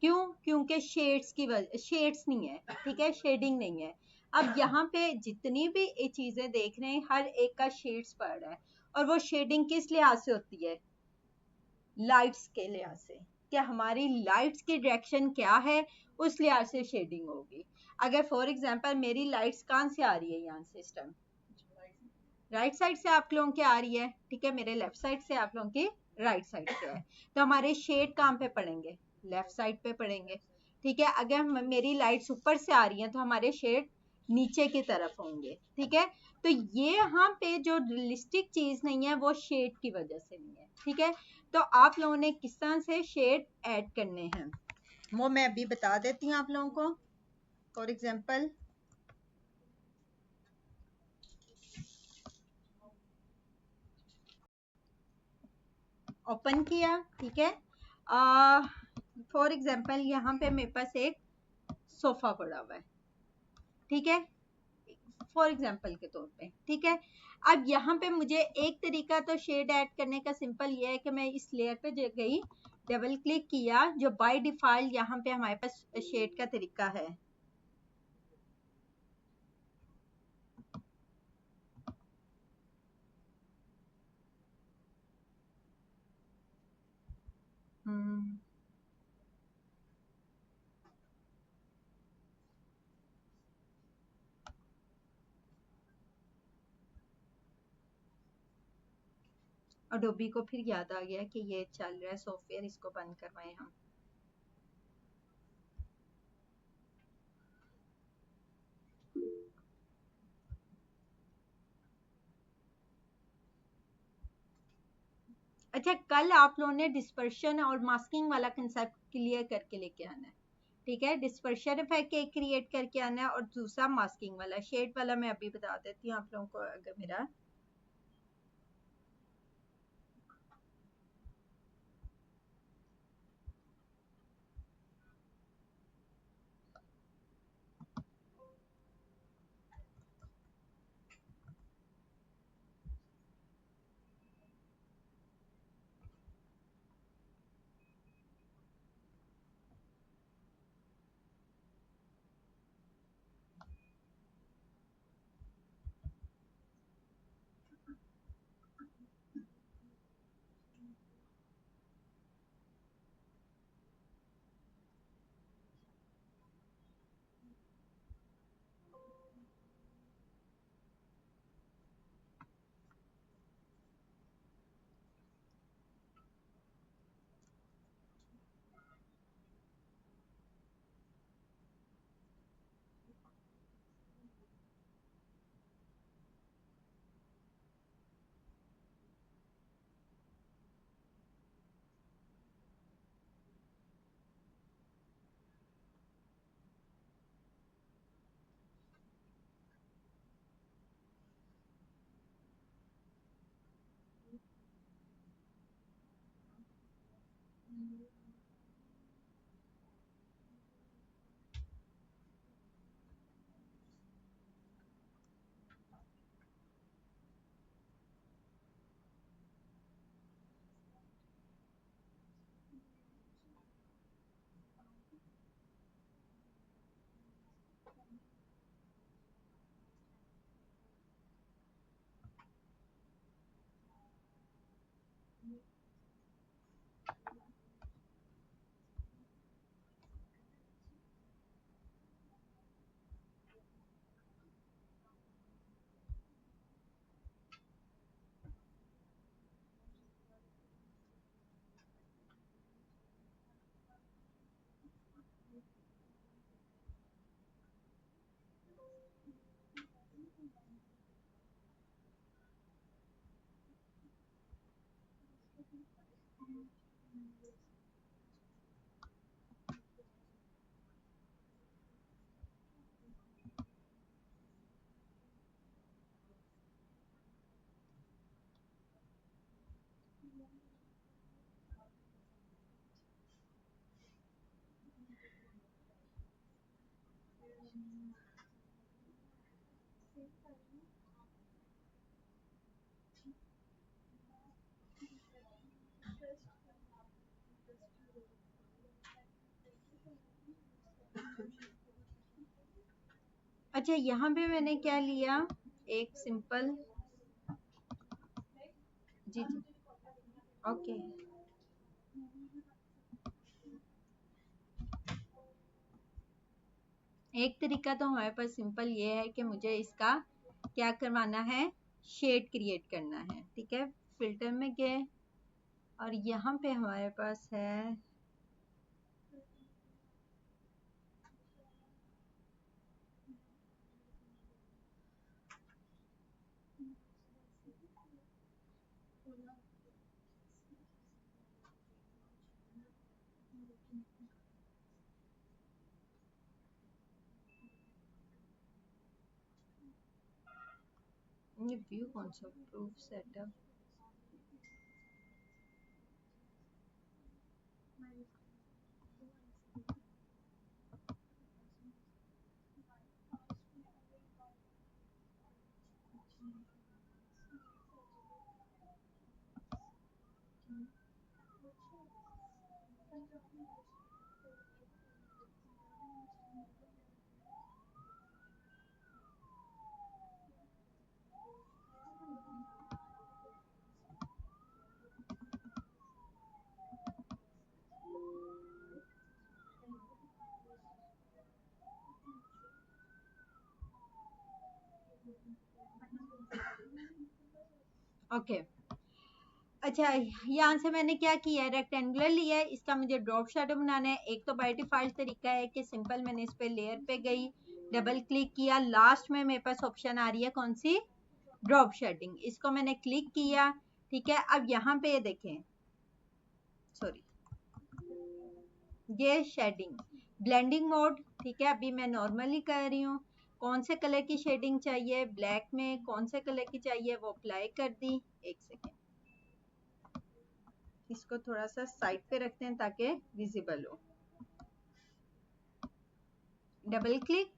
क्यों? क्योंकि शेड्स की वजह, शेड्स नहीं है, ठीक है, शेडिंग नहीं है। अब यहाँ पे जितनी भी ये चीजें देख रहे हैं, हर एक का शेड्स पड़ रहा है, और वो शेडिंग किस लिहाज से होती है? लाइट्स के लिहाज से। कि हमारी लाइट्स की डायरेक्शन क्या है, उस लिहाज से शेडिंग होगी। अगर फॉर एग्जांपल मेरी लाइट्स कहाँ से आ रही है, यहाँ से इस टाइम राइट साइड से आप लोगों की आ रही है, ठीक है, मेरे लेफ्ट साइड से आप लोगों की राइट साइड से है, तो हमारे शेड कहाँ पे पड़ेंगे? लेफ्ट साइड पे पड़ेंगे, ठीक है। अगर मेरी लाइट्स ऊपर से आ रही हैं तो हमारे शेड नीचे की तरफ होंगे, ठीक है। तो ये यहाँ पे जो रियलिस्टिक चीज नहीं है वो शेड की वजह से नहीं है, ठीक है। तो आप लोगों ने किस तरह से शेड ऐड करने हैं वो मैं अभी बता देती हूँ आप लोगों को। फॉर एग्जाम्पल ओपन किया, ठीक है। फॉर एग्जाम्पल यहाँ पे मेरे पास एक सोफा पड़ा हुआ है, ठीक है, फॉर एग्जाम्पल के तौर पे, ठीक है। अब यहाँ पे मुझे एक तरीका तो शेड ऐड करने का सिंपल ये है कि मैं इस लेयर पे गई, डबल क्लिक किया, जो बाय डिफॉल्ट यहाँ पे हमारे पास शेड का तरीका है। अडोबी को फिर याद आ गया कि ये चल रहा है सॉफ्टवेयर, इसको बंद करवाएं हम। अच्छा, कल आप लोगों ने डिस्पर्शन और मास्किंग वाला कंसेप्ट क्लियर करके लेके आना है, ठीक है, डिस्पर्शन इफेक्ट एक क्रिएट करके आना है और दूसरा मास्किंग वाला। शेड वाला मैं अभी बता देती हूँ आप लोगों को, अगर मेरा अच्छा, यहाँ पे मैंने क्या लिया, एक सिंपल, जी जी ओके। एक तरीका तो हमारे पास सिंपल ये है कि मुझे इसका क्या करवाना है, शेड क्रिएट करना है। ठीक है, फिल्टर में गए और यहाँ पे हमारे पास है ये व्यू कौन सा, प्रूफ सेटअप, ओके। अच्छा, यहाँ से मैंने क्या किया है, रेक्टेंगुलर लिया है, इसका मुझे ड्रॉप शैडो बनाना है। एक तो बाय डिफॉल्ट तरीका है कि सिंपल मैंने इस पे लेयर पे गई, डबल क्लिक किया, लास्ट में मेरे पास ऑप्शन आ रही है कौन सी, ड्रॉप शेडिंग, इसको मैंने क्लिक किया। ठीक है, अब यहाँ पे देखें, सॉरी, ये शेडिंग, ब्लेंडिंग मोड, ठीक है, अभी मैं नॉर्मली कर रही हूँ। कौन से कलर की शेडिंग चाहिए, ब्लैक में कौन से कलर की चाहिए वो अप्लाई कर दी। एक सेकेंड, इसको थोड़ा सा साइड पे रखते हैं ताकि विजिबल हो। डबल क्लिक,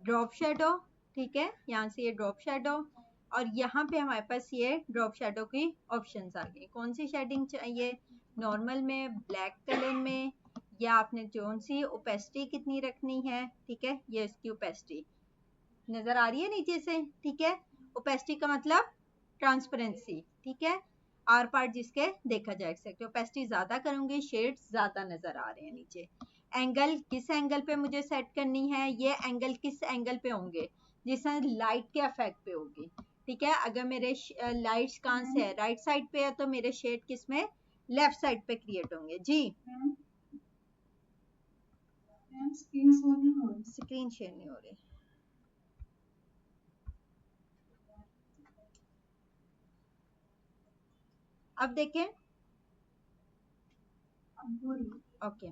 ड्रॉप शेडो, ठीक है, यहाँ से ये ड्रॉप शेडो, और यहाँ पे हमारे पास ये ड्रॉप शेडो की ऑप्शंस आ गई। कौन सी शेडिंग चाहिए, नॉर्मल में, ब्लैक कलर में, या आपने कौन सी ओपेसिटी कितनी रखनी है, ठीक है, ये इसकी ओपेसिटी नजर आ रही है नीचे से, ठीक है। ओपेसिटी का मतलब ट्रांसपेरेंसी, ठीक है, आर पार्ट जिसके देखा जा सकते। ओपेसिटी ज्यादा करूंगी, शेड्स ज्यादा नजर आ रहे हैं नीचे। एंगल किस एंगल पे मुझे सेट करनी है, ये एंगल किस एंगल पे होंगे, जिससे लाइट के इफेक्ट पे होगी, ठीक है। अगर मेरे लाइट्स कहाँ से है, राइट साइड पे है, तो मेरे शेड किस में, लेफ्ट साइड पे क्रिएट होंगे। जी स्क्रीन शेयर नहीं हो रही। अब देखें, ओके,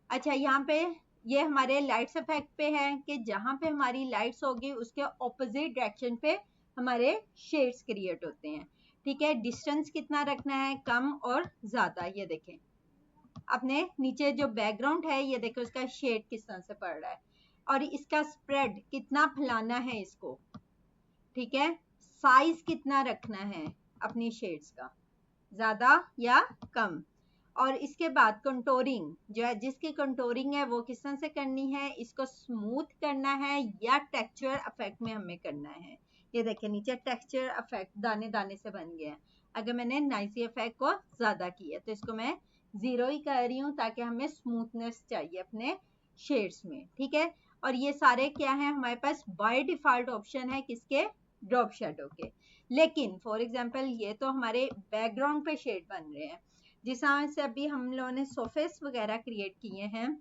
अच्छा, यहाँ पे ये हमारे लाइट्स इफेक्ट पे है कि जहां पे हमारी लाइट्स होगी उसके ऑपोजिट डायरेक्शन पे हमारे शेड्स क्रिएट होते हैं, ठीक है। डिस्टेंस कितना रखना है, कम और ज्यादा, ये देखें अपने नीचे जो बैकग्राउंड है, ये देखो उसका शेड किस तरह से पड़ रहा है, और इसका स्प्रेड कितना फैलाना है इसको, ठीक है। साइज कितना रखना है अपनी शेड्स का, ज्यादा या कम। और इसके बाद कंटोरिंग जो है, जिसकी कंटोरिंग है वो किस तरह से करनी है, इसको स्मूथ करना है या टेक्सचर इफेक्ट में हमें करना है। ये देखिए नीचे टेक्सचर इफेक्ट दाने दाने से बन गया है। अगर मैंने नाइसी इफेक्ट को ज्यादा किया तो इसको मैं 0 ही कर रही हूँ, ताकि हमें स्मूथनेस चाहिए अपने शेड्स में, ठीक है। और ये सारे क्या है हमारे पास, बाय डिफॉल्ट ऑप्शन है किसके, ड्रॉप शेडो के। लेकिन फॉर एग्जांपल ये तो हमारे बैकग्राउंड पे शेड बन रहे हैं, जिस तरह से अभी हम लोगों ने सोफेस वगैरह क्रिएट किए हैं,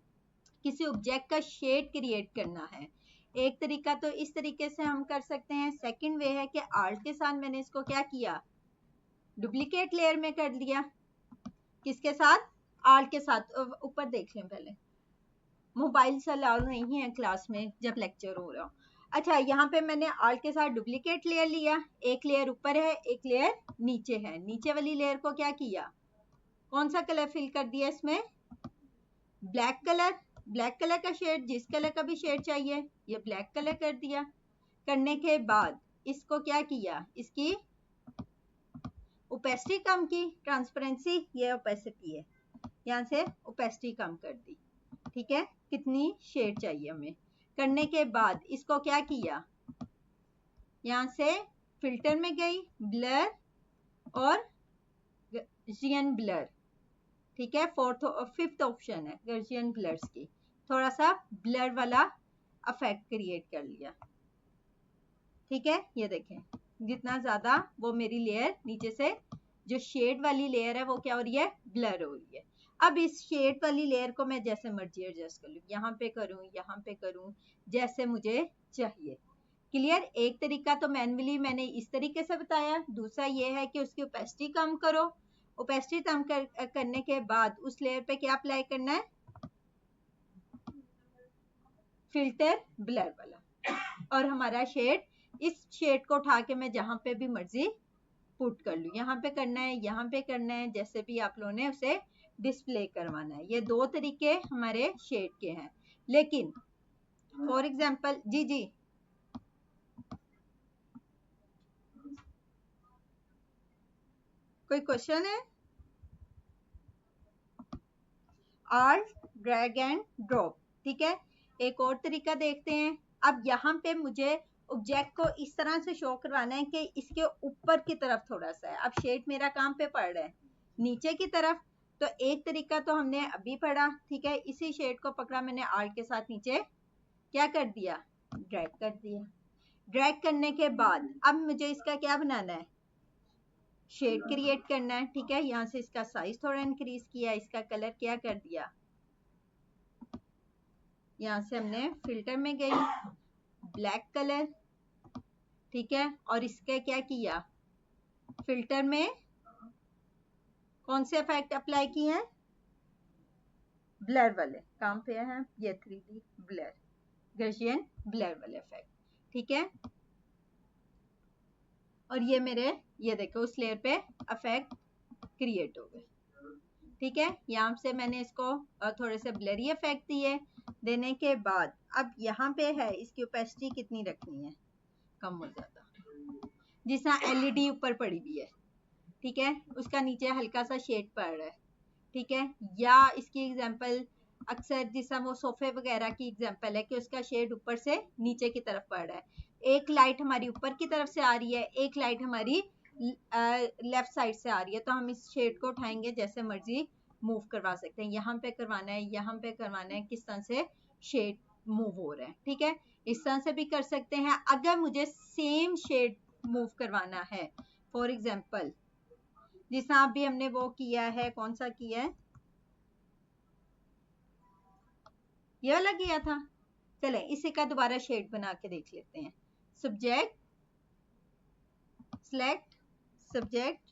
किसी ऑब्जेक्ट का शेड क्रिएट करना है। एक तरीका तो इस तरीके से हम कर सकते हैं। सेकंड वे है कि आर्ट के साथ मैंने इसको क्या किया, डुप्लीकेट लेयर में कर दिया। किसके साथ, आर्ट के साथ। ऊपर देख लें पहले, मोबाइल से अलाउ नहीं है क्लास में जब लेक्चर हो रहा हो। अच्छा, यहाँ पे मैंने आर्ट के साथ डुप्लीकेट लेयर लिया, एक लेयर ऊपर है एक लेयर नीचे है। नीचे वाली लेयर को क्या किया, कौन सा कलर फिल कर दिया इसमें, ब्लैक कलर। ब्लैक कलर का शेड, जिस कलर का भी शेड चाहिए ये ब्लैक कलर कर दिया। करने के बाद इसको क्या किया, इसकी ओपेसिटी कम की, ट्रांसपेरेंसी ये ओपेसिटी है, यहाँ से ओपेसिटी कम कर दी, ठीक है। कितनी शेड चाहिए हमें, करने के बाद इसको क्या किया, यहाँ से फिल्टर में गई, ब्लर और गॉसियन ब्लर, ठीक है। फिफ्थ ऑप्शन है गॉसियन ब्लर्स की, थोड़ा सा ब्लर वाला इफेक्ट क्रिएट कर लिया, ठीक है। ये देखें जितना ज्यादा वो मेरी लेयर नीचे से जो शेड वाली लेयर है वो क्या हो रही है, ब्लर हो रही है। अब इस शेड वाली लेयर को मैं जैसे मर्जी एडजस्ट कर लूँ, यहाँ पे करूँ यहाँ पे करूँ, जैसे मुझे चाहिए। क्लियर। एक तरीका तो मैनुअली मैंने इस तरीके से बताया, दूसरा ये है कि उसकी ओपेसिटी कम करो। ओपेसिटी कम करने के बाद उस लेयर पे क्या अप्लाई करना है, फिल्टर ब्लर वाला, और हमारा शेड, इस शेड को उठा के मैं जहां पे भी मर्जी पुट कर लूँ, यहाँ पे करना है यहाँ पे करना है, जैसे भी आप लोगों ने उसे डिस्प्ले करवाना है। ये दो तरीके हमारे शेड के हैं। लेकिन फॉर एग्जांपल, जी जी कोई क्वेश्चन है। आल्ट ड्रैग एंड ड्रॉप, ठीक है। एक और तरीका देखते हैं। अब यहाँ पे मुझे ऑब्जेक्ट को इस तरह से शो करवाना है कि इसके ऊपर की तरफ थोड़ा सा है। अब शेड मेरा कहाँ पे पड़ रहा है, नीचे की तरफ। तो एक तरीका तो हमने अभी पढ़ा, ठीक है। इसी शेड को पकड़ा मैंने, आल्ट के साथ नीचे क्या कर दिया, ड्रैग कर दिया। ड्रैग करने के बाद अब मुझे इसका क्या बनाना है, शेड क्रिएट करना है, ठीक है। यहाँ से इसका साइज थोड़ा इंक्रीज किया, इसका कलर क्या कर दिया, यहाँ से हमने फिल्टर में गई, ब्लैक कलर, ठीक है। और इसका क्या किया, फिल्टर में कौन से इफेक्ट अप्लाई किए हैं, ब्लर वाले काम पे हैं, ये 3D ब्लर, गॉसियन ब्लर वाले इफेक्ट, ठीक है। और ये मेरे, ये देखो उस लेयर पे इफेक्ट क्रिएट हो गए, ठीक है। यहाँ से मैंने इसको थोड़े से ब्लरी इफेक्ट दिए, देने के बाद अब यहाँ पे है इसकी ओपेसिटी कितनी रखनी है, कम हो जाता, जिस तरह एलईडी ऊपर पड़ी हुई है, ठीक है, उसका नीचे हल्का सा शेड पड़ रहा है, ठीक है। या इसकी एग्जांपल अक्सर जिस तरह वो सोफे वगैरह की एग्जांपल है कि उसका शेड ऊपर से नीचे की तरफ पड़ रहा है, एक लाइट हमारी ऊपर की तरफ से आ रही है, एक लाइट हमारी लेफ्ट साइड से आ रही है, तो हम इस शेड को उठाएंगे, जैसे मर्जी मूव करवा सकते हैं, यहाँ पे करवाना है, यहाँ पे करवाना है, किस तरह से शेड मूव हो रहा है, ठीक है। इस तरह से भी कर सकते हैं। अगर मुझे सेम शेड मूव करवाना है, फॉर एग्जाम्पल जिस तरह अभी हमने वो किया है, कौन सा किया है, ये वाला किया था, चले इसी का दोबारा शेड बना के देख लेते हैं। सब्जेक्ट, सिलेक्ट सब्जेक्ट,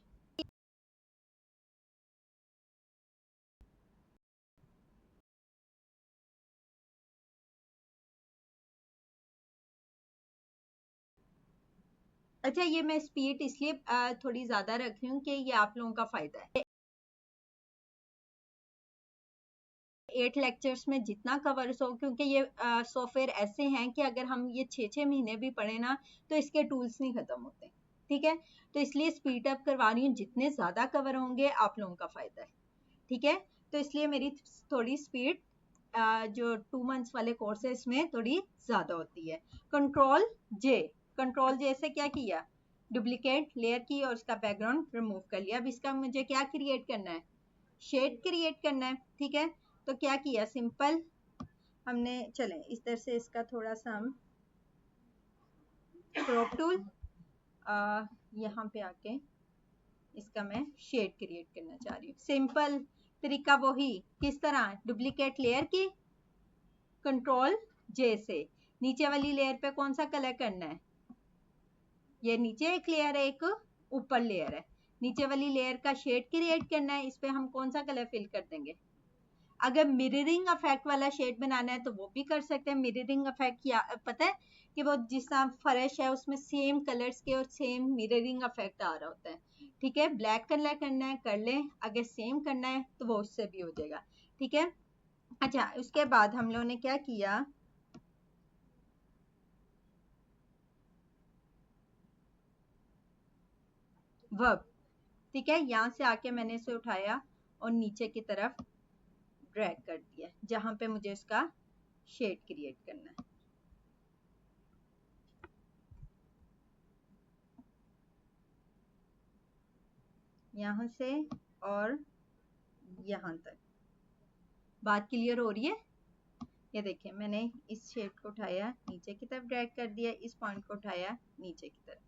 अच्छा ये मैं स्पीड इसलिए थोड़ी ज्यादा रख रही हूँ कि ये आप लोगों का फायदा है। 8 लेक्चर्स में जितना कवर हो, क्योंकि ये सॉफ्टवेयर ऐसे हैं कि अगर हम ये 6-6 महीने भी पढ़े ना तो इसके टूल्स नहीं खत्म होते, ठीक है। तो इसलिए स्पीड अप करवा रही हूँ, जितने ज्यादा कवर होंगे आप लोगों का फायदा है, ठीक है। तो इसलिए मेरी थोड़ी स्पीड जो 2 मंथ्स वाले कोर्सेज में थोड़ी ज्यादा होती है। कंट्रोल जे, कंट्रोल जे से क्या किया, डुप्लीकेट लेयर की और उसका बैकग्राउंड रिमूव कर लिया। अब इसका मुझे क्या क्रिएट करना है, शेड क्रिएट करना है, ठीक है। तो क्या किया, सिंपल हमने, चलें इस तरह से इसका थोड़ा सा हम क्रॉप टूल, यहाँ पे आके इसका मैं शेड क्रिएट करना चाह रही हूँ। सिंपल तरीका वही, किस तरह, डुप्लीकेट लेयर की, कंट्रोल जे से नीचे वाली लेयर पे कौन सा कलर करना है, ये नीचे एक लेयर है, एक ऊपर लेयर है, नीचे वाली लेयर का शेड क्रिएट करना है, इस पे हम कौन सा कलर फिल कर देंगे। अगर मिररिंग इफेक्ट वाला शेड बनाना है तो वो भी कर सकते हैं। मिररिंग इफेक्ट क्या पता है कि वो जिस तरह फर्श है उसमें सेम कलर्स के और सेम मिररिंग इफेक्ट आ रहा होता है, ठीक है। ब्लैक कलर करना है कर लें, अगर सेम करना है तो वो उससे भी हो जाएगा, ठीक है। अच्छा उसके बाद हम लोगों ने क्या किया, वर्ब, ठीक है। यहाँ से आके मैंने इसे उठाया और नीचे की तरफ ड्रैग कर दिया, जहां पे मुझे इसका शेड क्रिएट करना है। यहाँ से और यहाँ तक, बात क्लियर हो रही है। ये देखिए मैंने इस शेड को उठाया, नीचे की तरफ ड्रैग कर दिया, इस पॉइंट को उठाया नीचे की तरफ,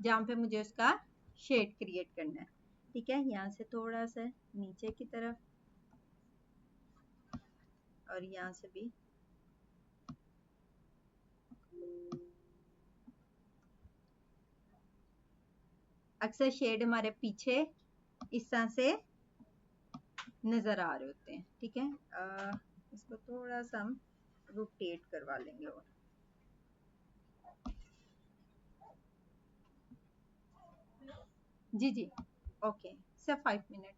जहाँ पे मुझे उसका शेड क्रिएट करना है, ठीक है। यहाँ से थोड़ा सा नीचे की तरफ और यहाँ से भी, अक्सर शेड हमारे पीछे इस तरह से नजर आ रहे होते हैं, ठीक है। इसको थोड़ा सा हम रोटेट करवा लेंगे और जी जी ओके, सिर्फ 5 मिनट।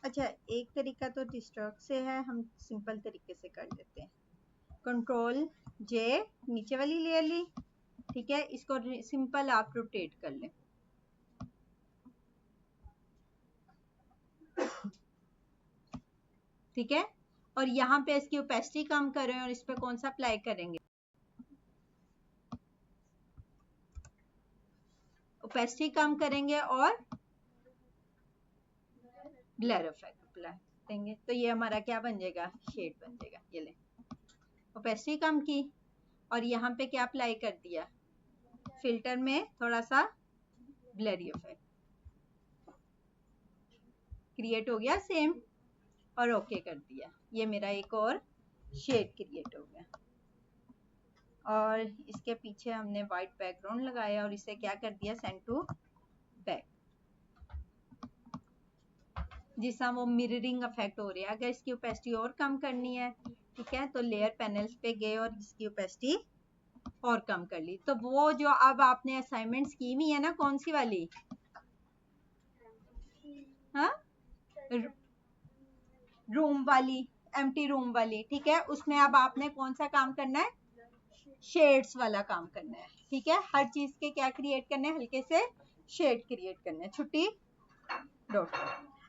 अच्छा एक तरीका तो डिस्ट्रक्ट से है, हम सिंपल तरीके से कर लेते हैं। कंट्रोल जे, नीचे वाली लेयर ली, ठीक है, इसको सिंपल आप रोटेट कर लें, ठीक है। और यहाँ पे इसकी ओपेसिटी कम करें और इस पे कौन सा अप्लाई करेंगे, ओपेसिटी कम करेंगे और ब्लर इफेक्ट अप्लाई देंगे, तो ये हमारा क्या बन जाएगा, शेड बन जाएगा। ये ले, ओपेसिटी कम की और यहाँ पे क्या अप्लाई कर दिया, फिल्टर में थोड़ा सा ब्लरी इफेक्ट, क्रिएट हो गया सेम, और ओके कर दिया। ये मेरा एक और शेड क्रिएट हो गया। और इसके पीछे हमने वाइट बैकग्राउंड लगाया और इसे क्या कर दिया, सेंड टू बैक, जिससे वो मिररिंग इफेक्ट हो रहा है। अगर इसकी ओपेसिटी और कम करनी है, ठीक है, तो लेयर पैनल्स पे गए और इसकी ओपेसिटी और कम कर ली। तो वो जो अब आपने असाइनमेंट्स की हुई है ना, कौन सी वाली, हाँ, रूम वाली, एम्प्टी रूम वाली, ठीक है, उसमें अब आपने कौन सा काम करना है, शेड्स वाला काम करना है। ठीक है, हर चीज के क्या क्रिएट करने हैं, हल्के से शेड क्रिएट करने हैं। छुट्टी डॉट।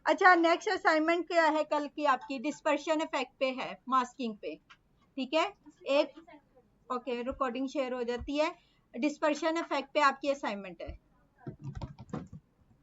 अच्छा, नेक्स्ट असाइनमेंट क्या है कल की आपकी, डिस्पर्शन इफेक्ट पे है, मास्किंग पे। ठीक है, एक ओके, रिकॉर्डिंग शेयर हो जाती है। डिस्पर्शन इफेक्ट पे आपकी असाइनमेंट है।